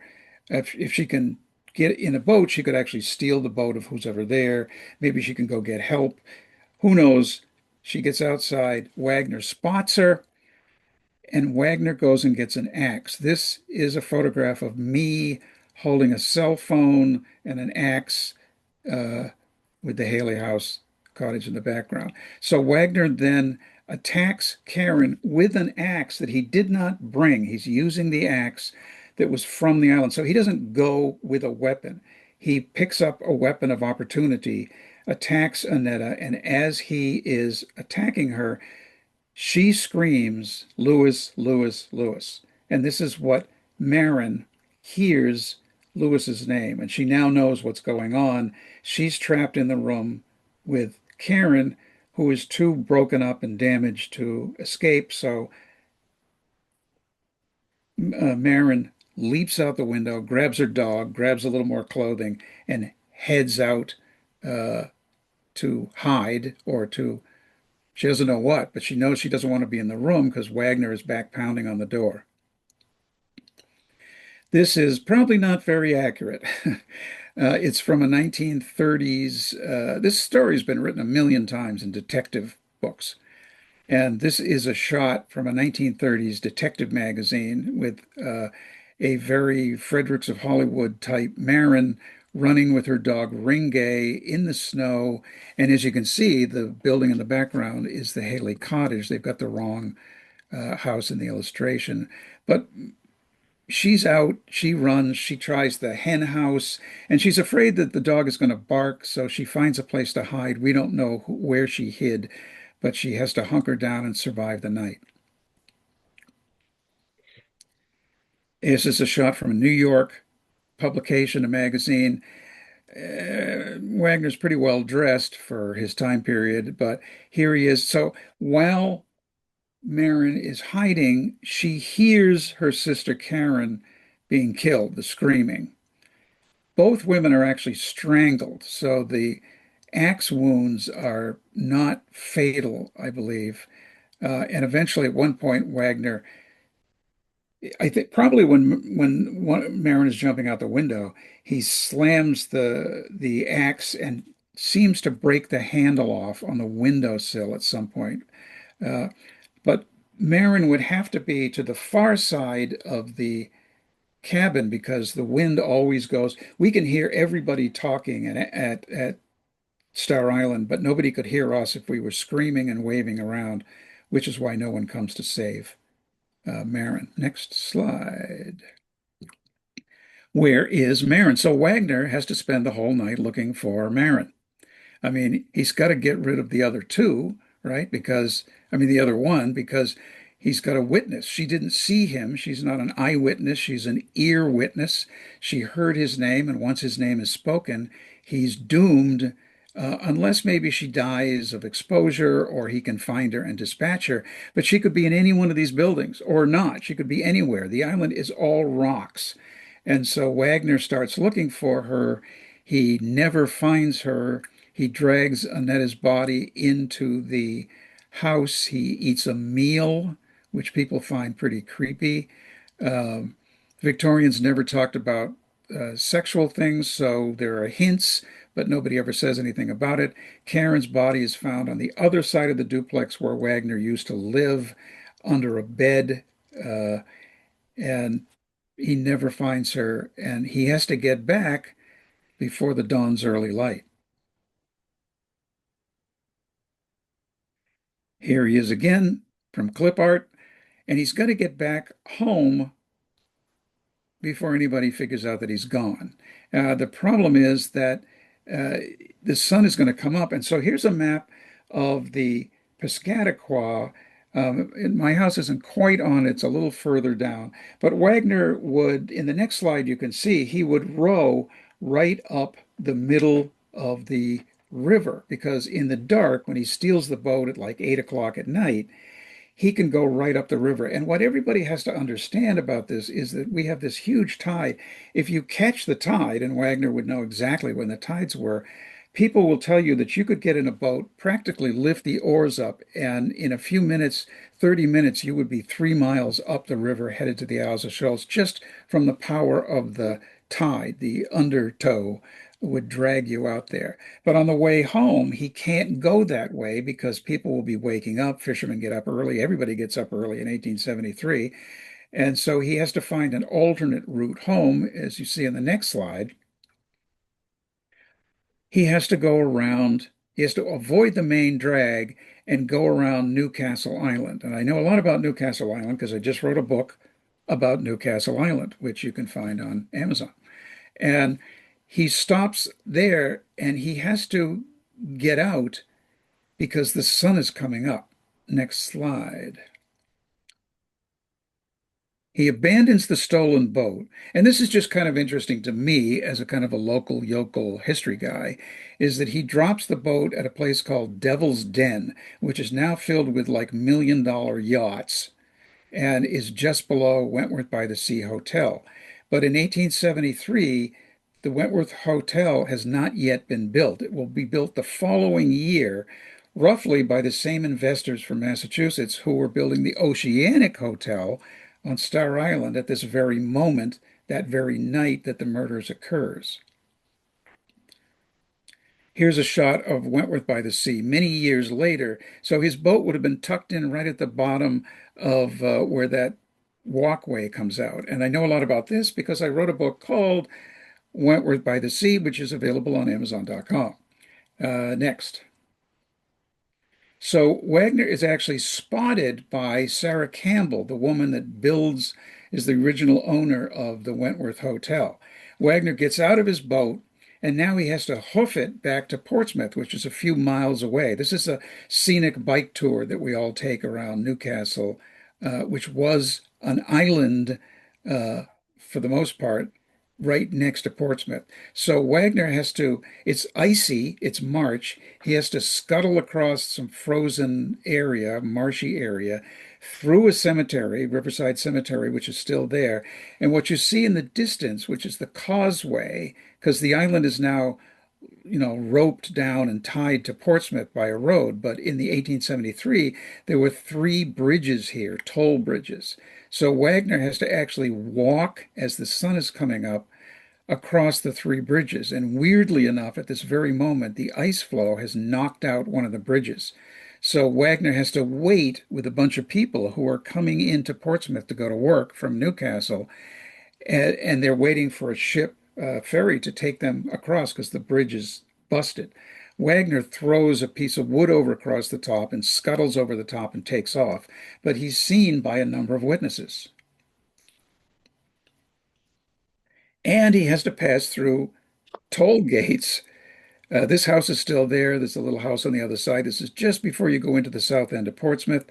If she can get in a boat, she could actually steal the boat of who's ever there. Maybe she can go get help. Who knows? She gets outside. Wagner spots her, and Wagner goes and gets an axe. This is a photograph of me holding a cell phone and an axe uh, with the Haley House cottage in the background. So Wagner then attacks Karen with an axe that he did not bring. He's using the axe that was from the island. So he doesn't go with a weapon. He picks up a weapon of opportunity, attacks Annetta, and as he is attacking her, she screams, Lewis, Lewis, Lewis. And this is what Marin hears Lewis's name. And she now knows what's going on. She's trapped in the room with Karen, who is too broken up and damaged to escape. So Marin leaps out the window, grabs her dog, grabs a little more clothing, and heads out uh, to hide or to, she doesn't know what, but she knows she doesn't want to be in the room because Wagner is back pounding on the door. This is probably not very accurate. It's from a 1930s. This story's been written a million times in detective books. And this is a shot from a 1930s detective magazine with a very Fredericks of Hollywood type Marin running with her dog Ringay in the snow. And as you can see, the building in the background is the Haley Cottage. They've got the wrong house in the illustration. But she's out, she runs, she tries the hen house, and she's afraid that the dog is going to bark, so she finds a place to hide. We don't know where she hid, but she has to hunker down and survive the night. This is a shot from a New York publication, a magazine. Wagner's pretty well dressed for his time period, but here he is. So while Marin is hiding, she hears her sister Karen being killed, the screaming. Both women are actually strangled, so the axe wounds are not fatal, I believe. And eventually, at one point, Wagner, I think probably when Marin is jumping out the window, he slams the axe and seems to break the handle off on the windowsill at some point. Uh, but Marin would have to be to the far side of the cabin because the wind always goes. We can hear everybody talking at Star Island, but nobody could hear us if we were screaming and waving around, which is why no one comes to save Marin. Next slide. Where is Marin? So Wagner has to spend the whole night looking for Marin. I mean, he's got to get rid of the other two, right? Because, I mean, the other one, because he's got a witness. She didn't see him. She's not an eyewitness. She's an ear witness. She heard his name, and once his name is spoken, he's doomed, unless maybe she dies of exposure or he can find her and dispatch her. But she could be in any one of these buildings or not. She could be anywhere. The island is all rocks. And so Wagner starts looking for her. He never finds her. He drags Annetta's body into the house. He eats a meal, which people find pretty creepy. Um, Victorians never talked about sexual things, so there are hints, but nobody ever says anything about it. Karen's body is found on the other side of the duplex where Wagner used to live, under a bed, and he never finds her, and he has to get back before the dawn's early light. Here he is again from clip art, and he's got to get back home before anybody figures out that he's gone. The problem is that uh, the sun is going to come up. And so here's a map of the Piscataqua. My house isn't quite on, it's a little further down. But Wagner would, in the next slide, you can see he would row right up the middle of the river because in the dark, when he steals the boat at like 8 o'clock at night, he can go right up the river. And what everybody has to understand about this is that we have this huge tide. If you catch the tide, and Wagner would know exactly when the tides were, people will tell you that you could get in a boat, practically lift the oars up, and in a few minutes, 30 minutes, you would be 3 miles up the river headed to the Isles of Shoals just from the power of the tide, the undertow would drag you out there. But on the way home, he can't go that way because people will be waking up. Fishermen get up early. Everybody gets up early in 1873. And so he has to find an alternate route home, as you see in the next slide. He has to go around, he has to avoid the main drag and go around Newcastle Island. And I know a lot about Newcastle Island because I just wrote a book about Newcastle Island, which you can find on Amazon. And he stops there and he has to get out because the sun is coming up. Next slide. He abandons the stolen boat. And this is just kind of interesting to me as a kind of a local yokel history guy, is that he drops the boat at a place called Devil's Den, which is now filled with like $1 million yachts and is just below Wentworth by the Sea Hotel. But in 1873, the Wentworth Hotel has not yet been built. It will be built the following year, roughly by the same investors from Massachusetts who were building the Oceanic Hotel on Star Island at this very moment, that very night that the murders occurs. Here's a shot of Wentworth by the Sea many years later. So his boat would have been tucked in right at the bottom of where that walkway comes out. And I know a lot about this because I wrote a book called Wentworth by the Sea, which is available on Amazon.com. Next. So Wagner is actually spotted by Sarah Campbell, the woman that is the original owner of the Wentworth Hotel. Wagner gets out of his boat, and now he has to hoof it back to Portsmouth, which is a few miles away. This is a scenic bike tour that we all take around Newcastle, which was an island for the most part, right next to Portsmouth. So Wagner it's icy, it's March. He has to scuttle across some frozen area, marshy area, through a cemetery, Riverside Cemetery, which is still there. And what you see in the distance, which is the causeway, because the island is now, roped down and tied to Portsmouth by a road. But in the 1873, there were three bridges here, toll bridges. So Wagner has to actually walk as the sun is coming up across the three bridges. And weirdly enough, at this very moment, the ice flow has knocked out one of the bridges. So Wagner has to wait with a bunch of people who are coming into Portsmouth to go to work from Newcastle, and they're waiting for a ship, ferry to take them across because the bridge is busted. Wagner throws a piece of wood over across the top and scuttles over the top and takes off, but he's seen by a number of witnesses. And he has to pass through toll gates. This house is still there. There's a little house on the other side. This is just before you go into the south end of Portsmouth.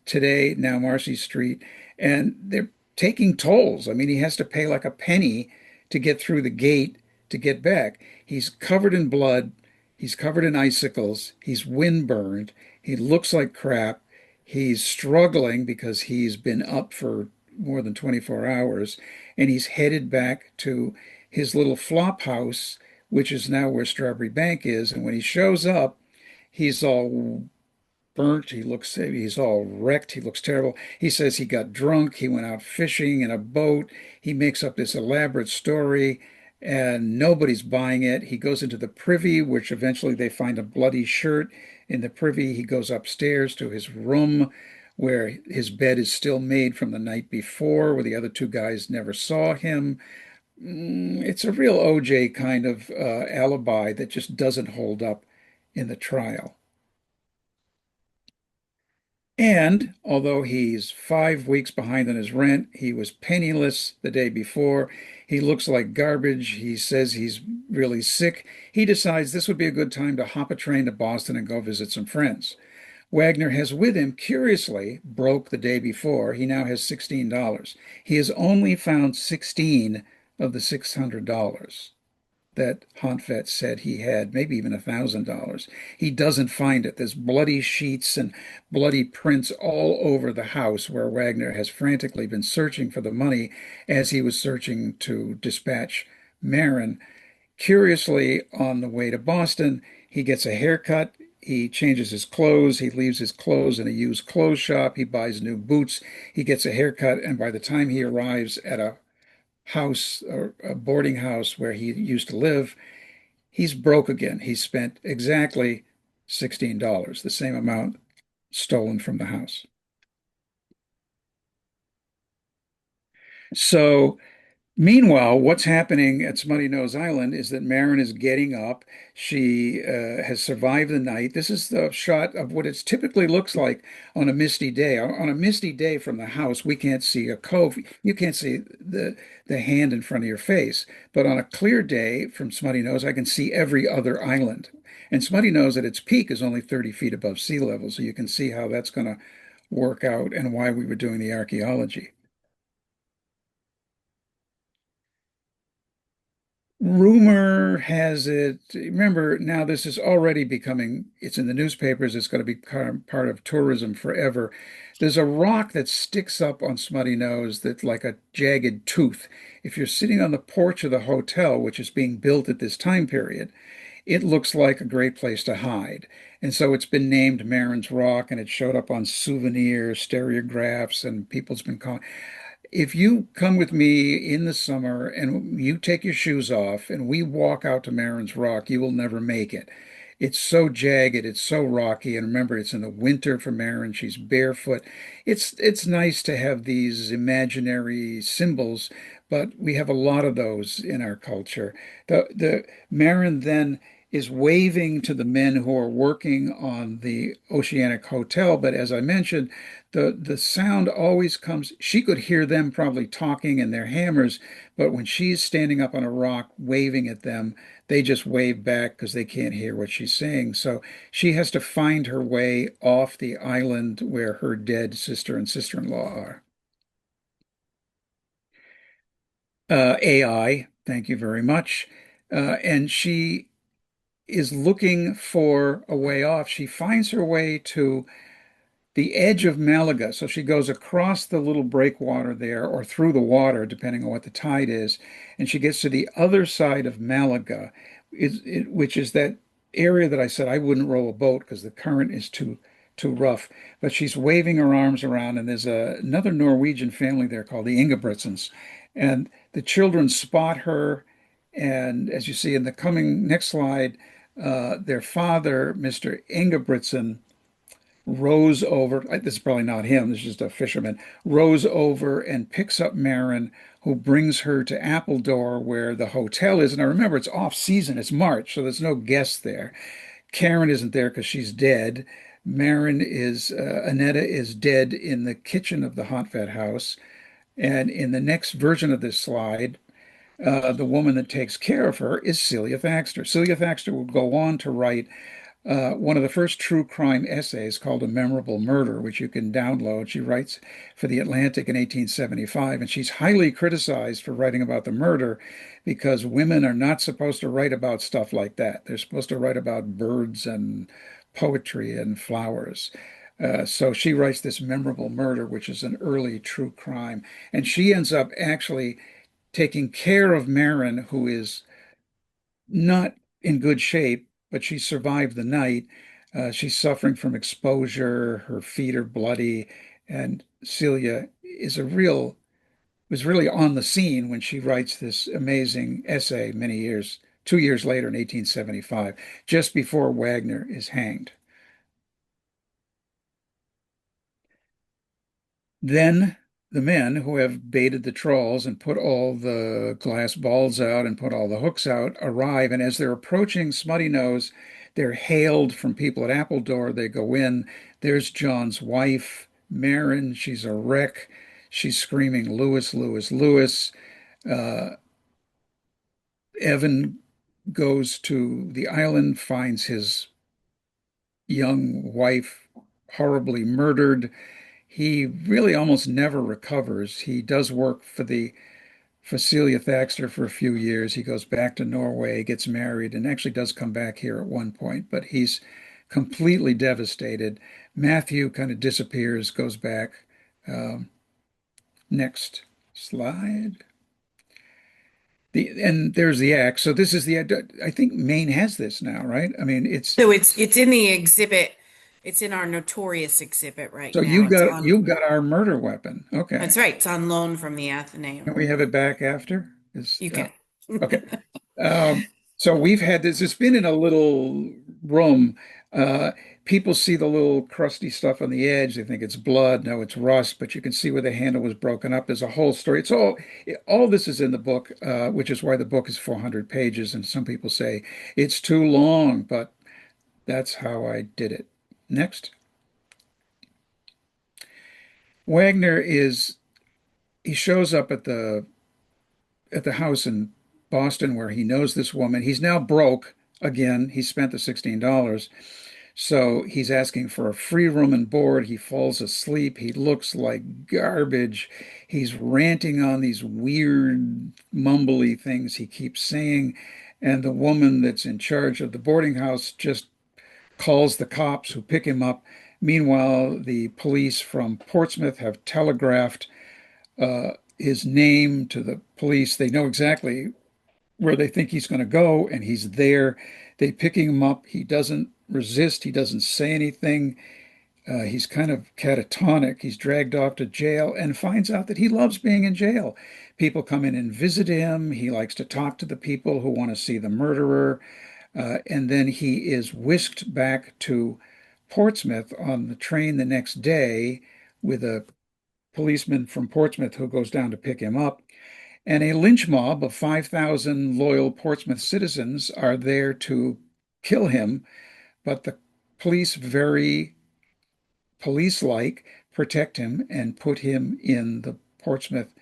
Today, now Marcy Street. And they're taking tolls. I mean, he has to pay like a penny to get through the gate to get back. He's covered in blood. He's covered in icicles. He's windburned. He looks like crap. He's struggling because he's been up for more than 24 hours. And he's headed back to his little flop house, which is now where Strawberry Bank is. And when he shows up, he's all burnt. He's all wrecked. He looks terrible. He says he got drunk. He went out fishing in a boat. He makes up this elaborate story and nobody's buying it. He goes into the privy, which eventually they find a bloody shirt in the privy. He goes upstairs to his room where his bed is still made from the night before, where the other two guys never saw him. It's a real OJ kind of alibi that just doesn't hold up in the trial. And although he's 5 weeks behind on his rent, he was penniless the day before. He looks like garbage. He says he's really sick. He decides this would be a good time to hop a train to Boston and go visit some friends. Wagner has with him, curiously, broke the day before. He now has $16. He has only found 16 of the $600 that Honfet said he had, maybe even $1,000. He doesn't find it. There's bloody sheets and bloody prints all over the house where Wagner has frantically been searching for the money as he was searching to dispatch Marin. Curiously, on the way to Boston, he gets a haircut. He changes his clothes. He leaves his clothes in a used clothes shop. He buys new boots. He gets a haircut. And by the time he arrives at a house or a boarding house where he used to live. He's broke again. He spent exactly $16, the same amount stolen from the house. So meanwhile, what's happening at Smuttynose Island is that Marin is getting up. She has survived the night. This is the shot of what it typically looks like on a misty day. On a misty day from the house, we can't see a cove. You can't see the hand in front of your face. But on a clear day from Smuttynose, I can see every other island. And Smuttynose at its peak is only 30 feet above sea level, so you can see how that's going to work out and why we were doing the archaeology. Rumor has it, remember, now this is already becoming, it's in the newspapers, it's going to become part of tourism forever. There's a rock that sticks up on Smuttynose that's like a jagged tooth. If you're sitting on the porch of the hotel, which is being built at this time period, it looks like a great place to hide. And so it's been named Marin's Rock, and it showed up on souvenirs, stereographs, and people's been calling. If you come with me in the summer and you take your shoes off and we walk out to Marin's Rock, you will never make it. It's so jagged, it's so rocky, and remember, it's in the winter for Marin. She's barefoot. It's nice to have these imaginary symbols, but we have a lot of those in our culture. The Marin then is waving to the men who are working on the Oceanic Hotel, but as I mentioned, the sound always comes. She could hear them probably talking in their hammers, but when she's standing up on a rock waving at them, they just wave back because they can't hear what she's saying. So she has to find her way off the island where her dead sister and sister-in-law are. AI, thank you very much. And she is looking for a way off. She finds her way to the edge of Malaga. So she goes across the little breakwater there or through the water, depending on what the tide is. And she gets to the other side of Malaga, which is that area that I said I wouldn't row a boat because the current is too rough. But she's waving her arms around, and there's another Norwegian family there called the Ingebrigtsens. And the children spot her. And as you see in the coming next slide, their father, Mr. Ingebrigtsen, rows over. This is probably not him, this is just a fisherman, rows over and picks up Marin, who brings her to Appledore, where the hotel is. And I remember it's off season, it's March, so there's no guests there. Karen isn't there because she's dead. Annetta is dead in the kitchen of the hot vat house. And in the next version of this slide, the woman that takes care of her is Celia Thaxter. Celia Thaxter will go on to write one of the first true crime essays called A Memorable Murder, which you can download. She writes for The Atlantic in 1875, and she's highly criticized for writing about the murder because women are not supposed to write about stuff like that. They're supposed to write about birds and poetry and flowers. So she writes this Memorable Murder, which is an early true crime. And she ends up actually taking care of Marin, who is not in good shape, but she survived the night. She's suffering from exposure. Her feet are bloody, and Celia was really on the scene when she writes this amazing essay 2 years later in 1875, just before Wagner is hanged. Then the men who have baited the trawls and put all the glass balls out and put all the hooks out arrive. And as they're approaching Smuttynose, they're hailed from people at Appledore. They go in. There's John's wife, Marin. She's a wreck. She's screaming, Lewis, Lewis, Lewis. Uh, Evan goes to the island, finds his young wife horribly murdered. He really almost never recovers. He does work for Celia Thaxter for a few years. He goes back to Norway, gets married, and actually does come back here at one point, but he's completely devastated. Matthew kind of disappears, goes back. Um, Next slide. And there's the axe. So this is I think Maine has this now, right? I mean, it's So it's in the exhibit. It's in our notorious exhibit right So now. It's on, you got our murder weapon. that's Okay. right, it's on loan from the Can Athenaeum. we have it back after? Is You can. okay. So we've had this. It's been in a little room. Uh, People see the little crusty stuff on the edge. They think it's blood. No, it's rust. But you can see where the handle was broken up. There's a whole story. All this is in the book, which is why the book is 400 pages. And some people say it's too long, but that's how I did it. Next, Wagner is he shows up at the house in Boston where he knows this woman. He's now broke again. He spent the $16. So he's asking for a free room and board. He falls asleep. He looks like garbage. He's ranting on these weird, mumbly things he keeps saying. And the woman that's in charge of the boarding house just calls the cops who pick him up. Meanwhile, the police from Portsmouth have telegraphed his name to the police. They know exactly where they think he's going to go, and he's there. They pick him up. He doesn't resist. He doesn't say anything. He's kind of catatonic. He's dragged off to jail and finds out that he loves being in jail. People come in and visit him. He likes to talk to the people who want to see the murderer. And then he is whisked back to Portsmouth on the train the next day with a policeman from Portsmouth who goes down to pick him up. And a lynch mob of 5,000 loyal Portsmouth citizens are there to kill him, but the police, very police-like, protect him and put him in the Portsmouth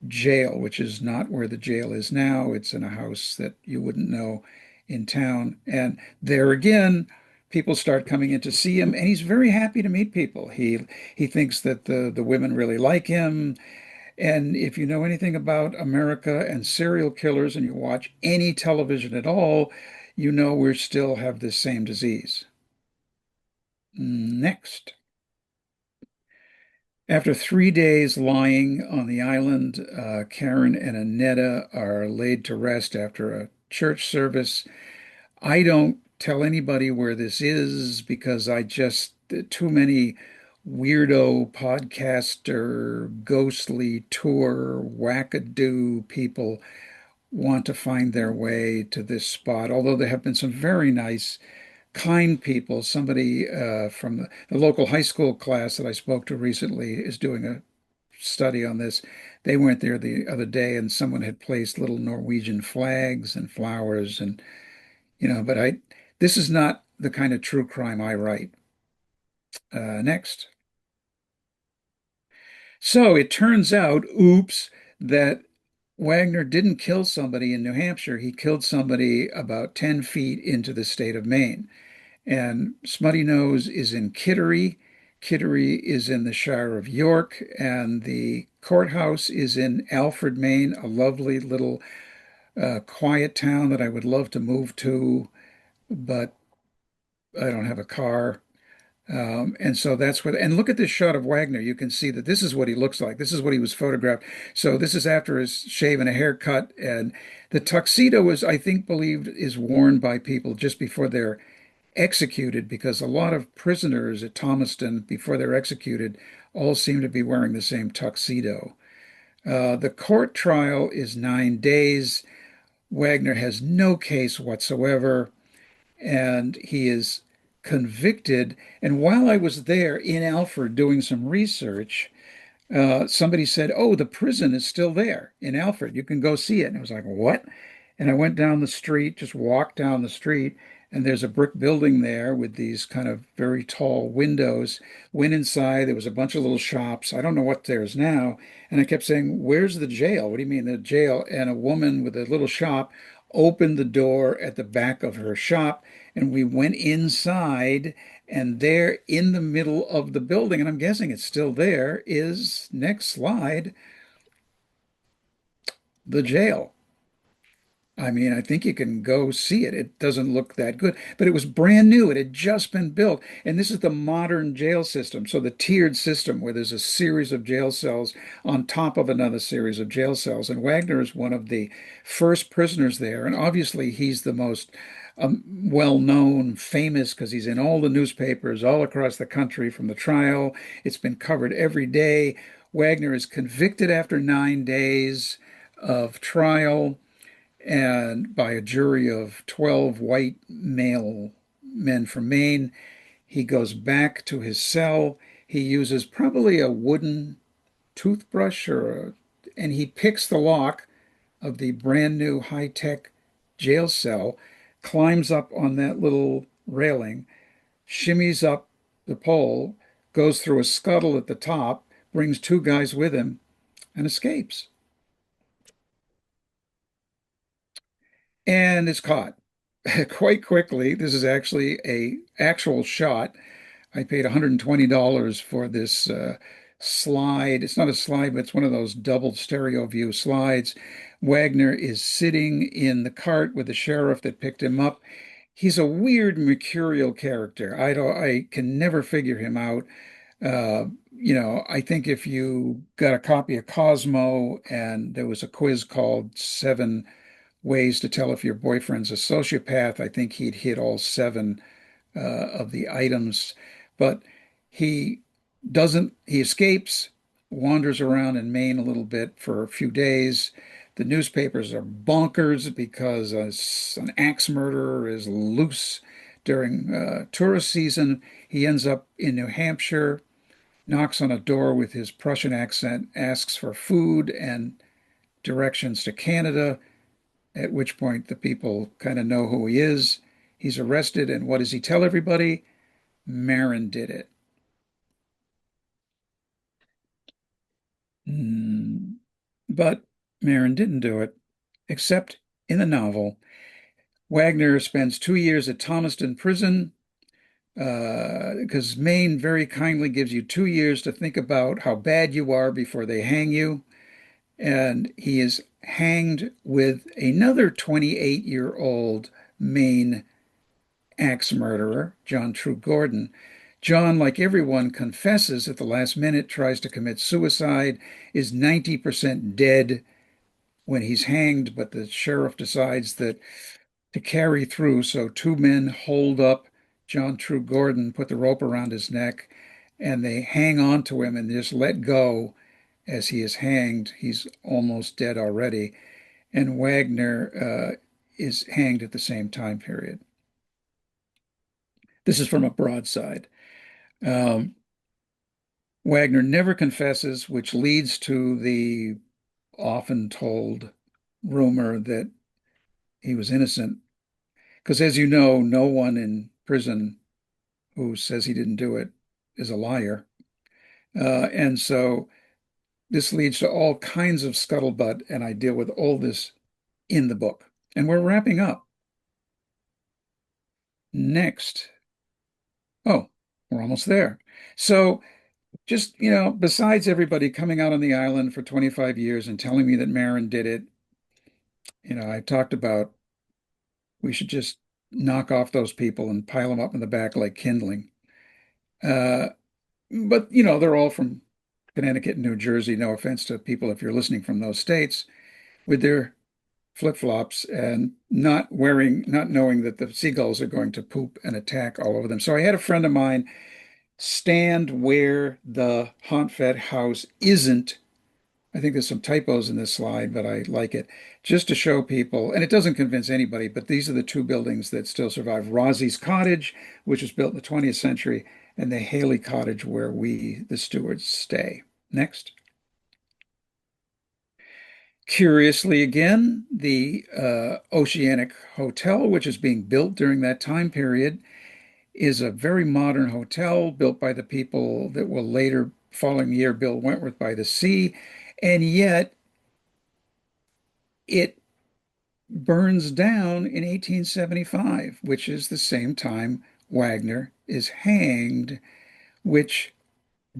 jail, which is not where the jail is now. It's in a house that you wouldn't know in town. And there again, people start coming in to see him, and he's very happy to meet people. He thinks that the women really like him. And if you know anything about America and serial killers and you watch any television at all, you know we still have this same disease. Next. After 3 days lying on the island, Karen and Annetta are laid to rest after a church service. I don't tell anybody where this is because I just, too many weirdo podcaster, ghostly tour, wackadoo people want to find their way to this spot. Although there have been some very nice, kind people. Somebody from the local high school class that I spoke to recently is doing a study on this. They went there the other day and someone had placed little Norwegian flags and flowers and but this is not the kind of true crime I write. Next. So it turns out, oops, that Wagner didn't kill somebody in New Hampshire. He killed somebody about 10 feet into the state of Maine. And Smuttynose is in Kittery. Kittery is in the Shire of York. And the courthouse is in Alfred, Maine, a lovely little quiet town that I would love to move to, but I don't have a car. And so that's what, and look at this shot of Wagner. You can see that this is what he looks like. This is what he was photographed. So this is after his shave and a haircut. And the tuxedo is, I think, believed is worn by people just before they're executed, because a lot of prisoners at Thomaston, before they're executed, all seem to be wearing the same tuxedo. The court trial is 9 days. Wagner has no case whatsoever and he is convicted. And while I was there in Alfred doing some research, somebody said, "Oh, the prison is still there in Alfred. You can go see it." And I was like, "What?" And I went down the street, just walked down the street, and there's a brick building there with these kind of very tall windows. Went inside, there was a bunch of little shops. I don't know what there's now. And I kept saying, "Where's the jail? What do you mean the jail?" And a woman with a little shop opened the door at the back of her shop, and we went inside. And there in the middle of the building, and I'm guessing it's still there, is, next slide, the jail. I mean, I think you can go see it. It doesn't look that good, but it was brand new. It had just been built. And this is the modern jail system. So the tiered system where there's a series of jail cells on top of another series of jail cells. And Wagner is one of the first prisoners there. And obviously he's the most well-known, famous, because he's in all the newspapers all across the country from the trial. It's been covered every day. Wagner is convicted after 9 days of trial and by a jury of 12 white male men from Maine. He goes back to his cell. He uses probably a wooden toothbrush and he picks the lock of the brand new high-tech jail cell, climbs up on that little railing, shimmies up the pole, goes through a scuttle at the top, brings two guys with him, and escapes. And is caught quite quickly. This is actually a actual shot. I paid $120 for this slide. It's not a slide, but it's one of those double stereo view slides. Wagner is sitting in the cart with the sheriff that picked him up. He's a weird mercurial character. I can never figure him out. I think if you got a copy of Cosmo and there was a quiz called Seven Ways to Tell If Your Boyfriend's a Sociopath, I think he'd hit all seven of the items, but he he escapes, wanders around in Maine a little bit for a few days. The newspapers are bonkers because an axe murderer is loose during tourist season. He ends up in New Hampshire, knocks on a door with his Prussian accent, asks for food and directions to Canada, at which point the people kind of know who he is. He's arrested, and what does he tell everybody? Marin did it. Mm, but Marin didn't do it, except in the novel. Wagner spends 2 years at Thomaston Prison because Maine very kindly gives you 2 years to think about how bad you are before they hang you. And he is hanged with another 28-year-old Maine axe murderer, John True Gordon. John, like everyone, confesses at the last minute, tries to commit suicide, is 90% dead when he's hanged, but the sheriff decides that to carry through, so two men hold up John True Gordon, put the rope around his neck, and they hang on to him and just let go as he is hanged. He's almost dead already. And Wagner is hanged at the same time period. This is from a broadside. Um, Wagner never confesses, which leads to the often told rumor that he was innocent. Because, as you know, no one in prison who says he didn't do it is a liar. And so this leads to all kinds of scuttlebutt, and I deal with all this in the book. And we're wrapping up. Next. Oh, we're almost there. So just, besides everybody coming out on the island for 25 years and telling me that Marin did it, I talked about we should just knock off those people and pile them up in the back like kindling. Uh, but, they're all from Connecticut and New Jersey. No offense to people if you're listening from those states with their flip-flops and not knowing that the seagulls are going to poop and attack all over them. So I had a friend of mine stand where the Haunt-Fed house isn't. I think there's some typos in this slide, but I like it just to show people, and it doesn't convince anybody, but these are the two buildings that still survive. Rossie's Cottage, which was built in the 20th century, and the Haley Cottage, where we, the stewards, stay. Next. Curiously, again, the Oceanic Hotel, which is being built during that time period, is a very modern hotel built by the people that will later, following year, build Wentworth by the Sea. And yet it burns down in 1875, which is the same time Wagner is hanged, which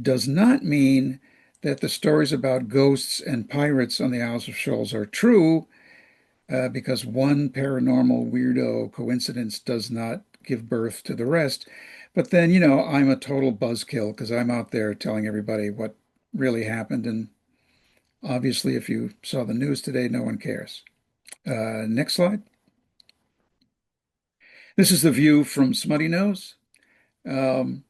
does not mean that the stories about ghosts and pirates on the Isles of Shoals are true, because one paranormal weirdo coincidence does not give birth to the rest. But then, I'm a total buzzkill because I'm out there telling everybody what really happened. And obviously, if you saw the news today, no one cares. Next slide. This is the view from Smuttynose. Um,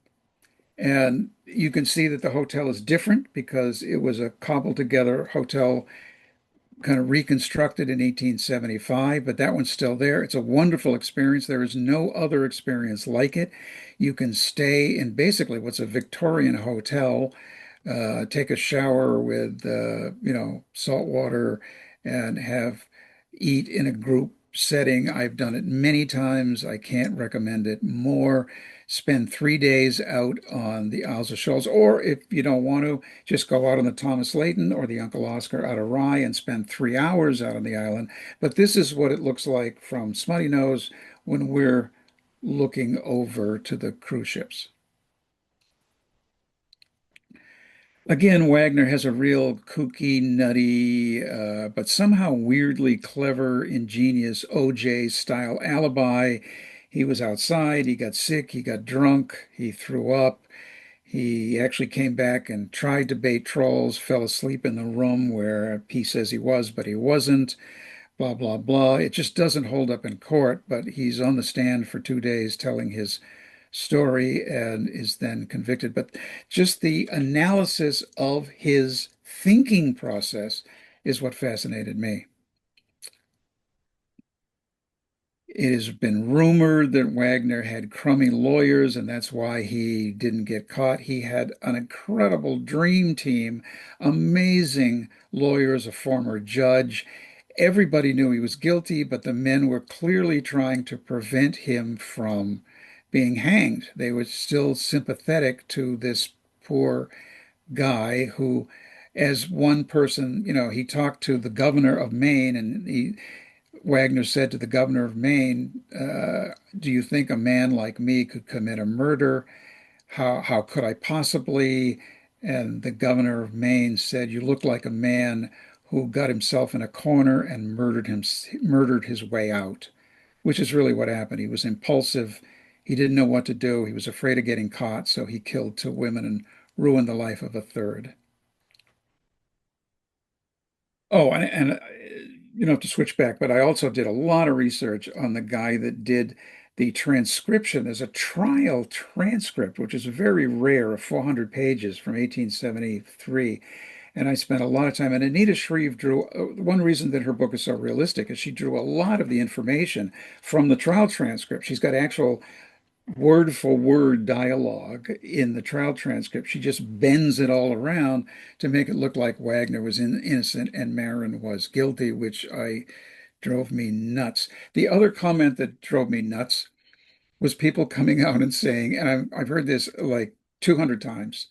and you can see that the hotel is different because it was a cobbled together hotel kind of reconstructed in 1875, but that one's still there. It's a wonderful experience. There is no other experience like it. You can stay in basically what's a Victorian hotel, take a shower with, salt water and eat in a group setting. I've done it many times. I can't recommend it more. Spend 3 days out on the Isles of Shoals, or if you don't want to, just go out on the Thomas Layton or the Uncle Oscar out of Rye and spend 3 hours out on the island. But this is what it looks like from Smuttynose when we're looking over to the cruise ships. Again, Wagner has a real kooky, nutty, but somehow weirdly clever, ingenious OJ style alibi. He was outside, he got sick, he got drunk, he threw up. He actually came back and tried to bait trolls, fell asleep in the room where he says he was, but he wasn't, blah, blah, blah. It just doesn't hold up in court, but he's on the stand for 2 days telling his story and is then convicted. But just the analysis of his thinking process is what fascinated me. It has been rumored that Wagner had crummy lawyers, and that's why he didn't get caught. He had an incredible dream team, amazing lawyers, a former judge. Everybody knew he was guilty, but the men were clearly trying to prevent him from being hanged. They were still sympathetic to this poor guy who, as one person, he talked to the governor of Maine, and Wagner said to the governor of Maine, "Do you think a man like me could commit a murder? How could I possibly?" And the governor of Maine said, "You look like a man who got himself in a corner and murdered his way out," which is really what happened. He was impulsive. He didn't know what to do. He was afraid of getting caught, so he killed two women and ruined the life of a third. Oh, and you don't have to switch back, but I also did a lot of research on the guy that did the transcription. There's a trial transcript, which is very rare, of 400 pages from 1873. And I spent a lot of time. And Anita Shreve drew, one reason that her book is so realistic is she drew a lot of the information from the trial transcript. She's got actual word for word dialogue in the trial transcript. She just bends it all around to make it look like Wagner was innocent and Marin was guilty, which I drove me nuts. The other comment that drove me nuts was people coming out and saying, and I've heard this like 200 times,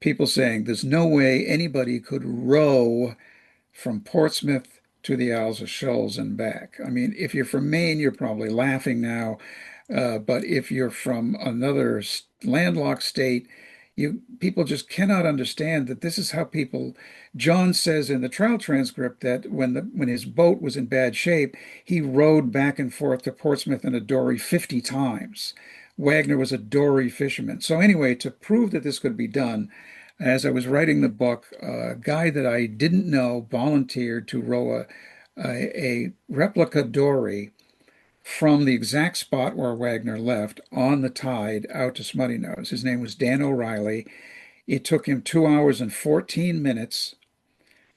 people saying there's no way anybody could row from Portsmouth to the Isles of Shoals and back. I mean, if you're from Maine, you're probably laughing now. But if you're from another landlocked state, people just cannot understand that this is how people. John says in the trial transcript that when his boat was in bad shape, he rowed back and forth to Portsmouth in a dory 50 times. Wagner was a dory fisherman. So anyway, to prove that this could be done, as I was writing the book, a guy that I didn't know volunteered to row a replica dory from the exact spot where Wagner left on the tide out to Smuttynose. His name was Dan O'Reilly. It took him 2 hours and 14 minutes.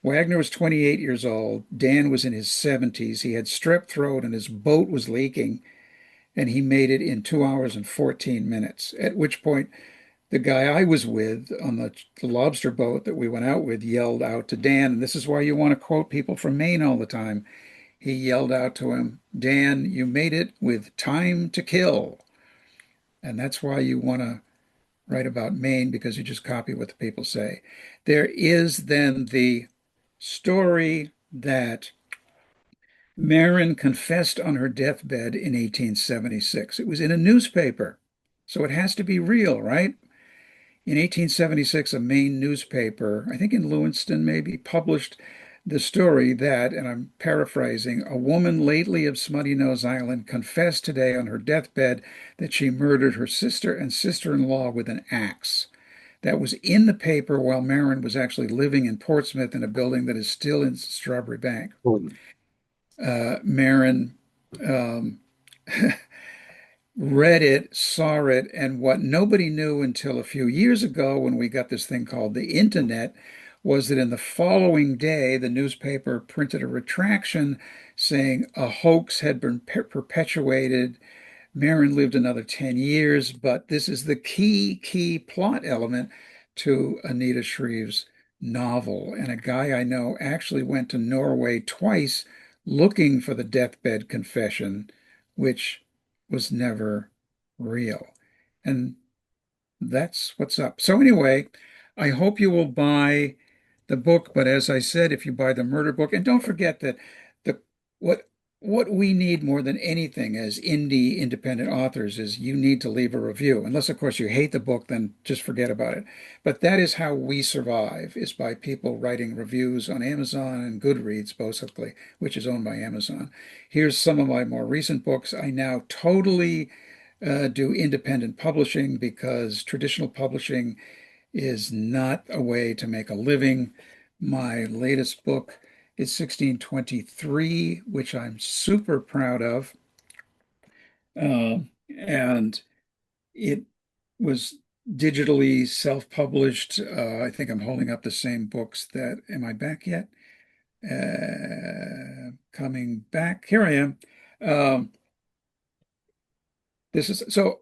Wagner was 28 years old. Dan was in his 70s. He had strep throat and his boat was leaking, and he made it in 2 hours and 14 minutes, at which point the guy I was with on the lobster boat that we went out with yelled out to Dan, and this is why you want to quote people from Maine all the time. He yelled out to him, "Dan, you made it with time to kill." And that's why you want to write about Maine, because you just copy what the people say. There is then the story that Marin confessed on her deathbed in 1876. It was in a newspaper, so it has to be real, right? In 1876, a Maine newspaper, I think in Lewiston maybe, published the story that, and I'm paraphrasing, a woman lately of Smuttynose Island confessed today on her deathbed that she murdered her sister and sister-in-law with an axe. That was in the paper while Marin was actually living in Portsmouth in a building that is still in Strawberry Bank. Hmm. Marin um, read it, saw it, and what nobody knew until a few years ago when we got this thing called the internet was that in the following day, the newspaper printed a retraction saying a hoax had been perpetuated. Marin lived another 10 years, but this is the key plot element to Anita Shreve's novel. And a guy I know actually went to Norway twice looking for the deathbed confession, which was never real. And that's what's up. So anyway, I hope you will buy the book, but as I said, if you buy the murder book, and don't forget that the what what we need more than anything as indie independent authors is you need to leave a review. Unless, of course, you hate the book, then just forget about it. But that is how we survive, is by people writing reviews on Amazon and Goodreads, basically, which is owned by Amazon. Here's some of my more recent books. I now totally do independent publishing because traditional publishing is not a way to make a living. My latest book is 1623, which I'm super proud of. And it was digitally self-published. I think I'm holding up the same books that, am I back yet? Coming back. Here I am. Um, this is so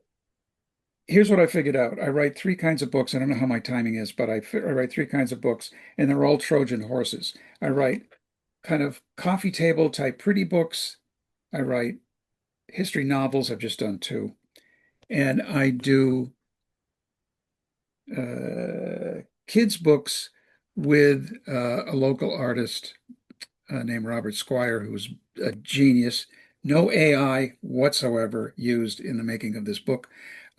here's what I figured out. I write three kinds of books. I don't know how my timing is, but I write three kinds of books, and they're all Trojan horses. I write kind of coffee table type pretty books. I write history novels. I've just done two. And I do kids' books with a local artist named Robert Squire, who's a genius. No AI whatsoever used in the making of this book.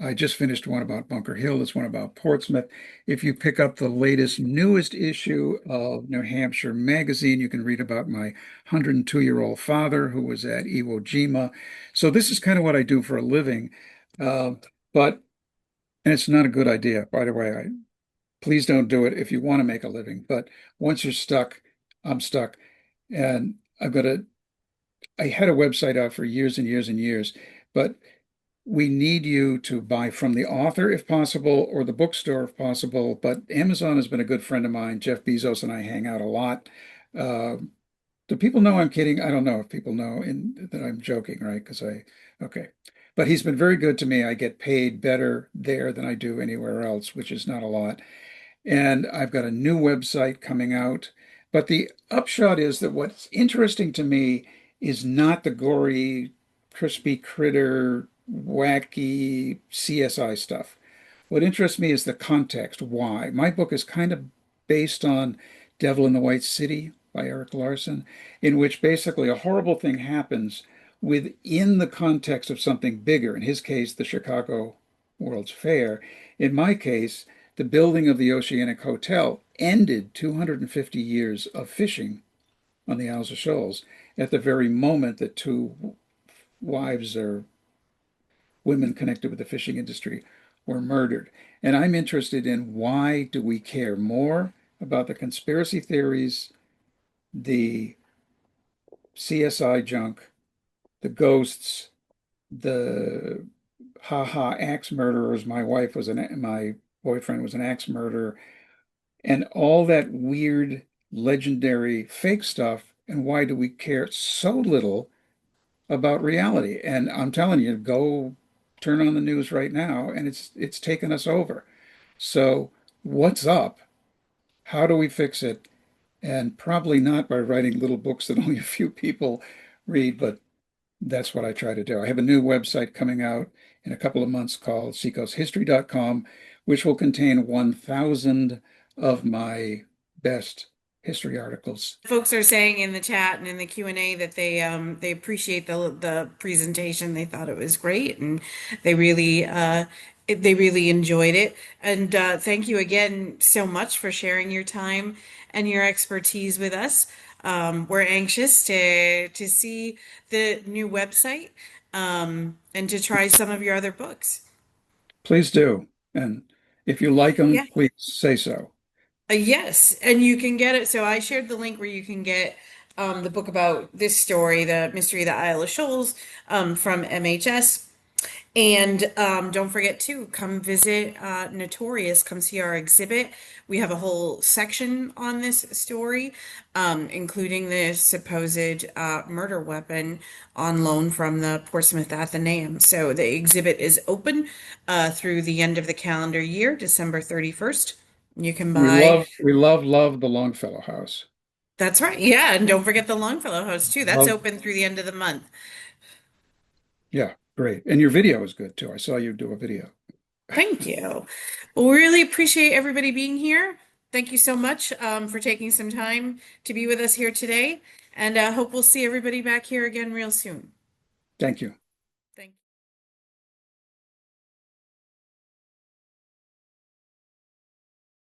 I just finished one about Bunker Hill. This one about Portsmouth. If you pick up the latest, newest issue of New Hampshire magazine, you can read about my 102-year-old father who was at Iwo Jima. So this is kind of what I do for a living. Uh, but, and it's not a good idea, by the way. Please don't do it if you want to make a living. But once you're stuck, I'm stuck. And I had a website out for years and years and years, but we need you to buy from the author if possible, or the bookstore if possible. But Amazon has been a good friend of mine. Jeff Bezos and I hang out a lot. Uh, do people know I'm kidding? I don't know if people know that I'm joking, right? Okay. But he's been very good to me. I get paid better there than I do anywhere else, which is not a lot. And I've got a new website coming out. But the upshot is that what's interesting to me is not the gory, crispy critter, wacky CSI stuff. What interests me is the context. Why? My book is kind of based on Devil in the White City by Eric Larson, in which basically a horrible thing happens within the context of something bigger. In his case, the Chicago World's Fair. In my case, the building of the Oceanic Hotel ended 250 years of fishing on the Isles of Shoals at the very moment that two wives or women connected with the fishing industry were murdered. And I'm interested in, why do we care more about the conspiracy theories, the CSI junk, the ghosts, the axe murderers. My boyfriend was an axe murderer, and all that weird, legendary, fake stuff. And why do we care so little about reality? And I'm telling you, go turn on the news right now, and it's taken us over. So what's up? How do we fix it? And probably not by writing little books that only a few people read, but that's what I try to do. I have a new website coming out in a couple of months called seacoasthistory.com, which will contain 1,000 of my best history articles. Folks are saying in the chat and in the Q&A that they appreciate the presentation. They thought it was great, and they really they really enjoyed it. And thank you again so much for sharing your time and your expertise with us. We're anxious to see the new website and to try some of your other books. Please do. And if you like Yeah. them, please say so. Yes, and you can get it. So I shared the link where you can get the book about this story, the mystery of the Isle of Shoals, from MHS. And don't forget to come visit Notorious. Come see our exhibit. We have a whole section on this story, including the supposed murder weapon on loan from the Portsmouth Athenaeum. So the exhibit is open through the end of the calendar year, December 31st. You can buy. Love the Longfellow House. That's right. Yeah, and don't forget the Longfellow House too. That's Love, open through the end of the month. yeah, great. And your video is good too. I saw you do a video. Thank you. Well, we really appreciate everybody being here. Thank you so much for taking some time to be with us here today, and hope we'll see everybody back here again real soon. Thank you.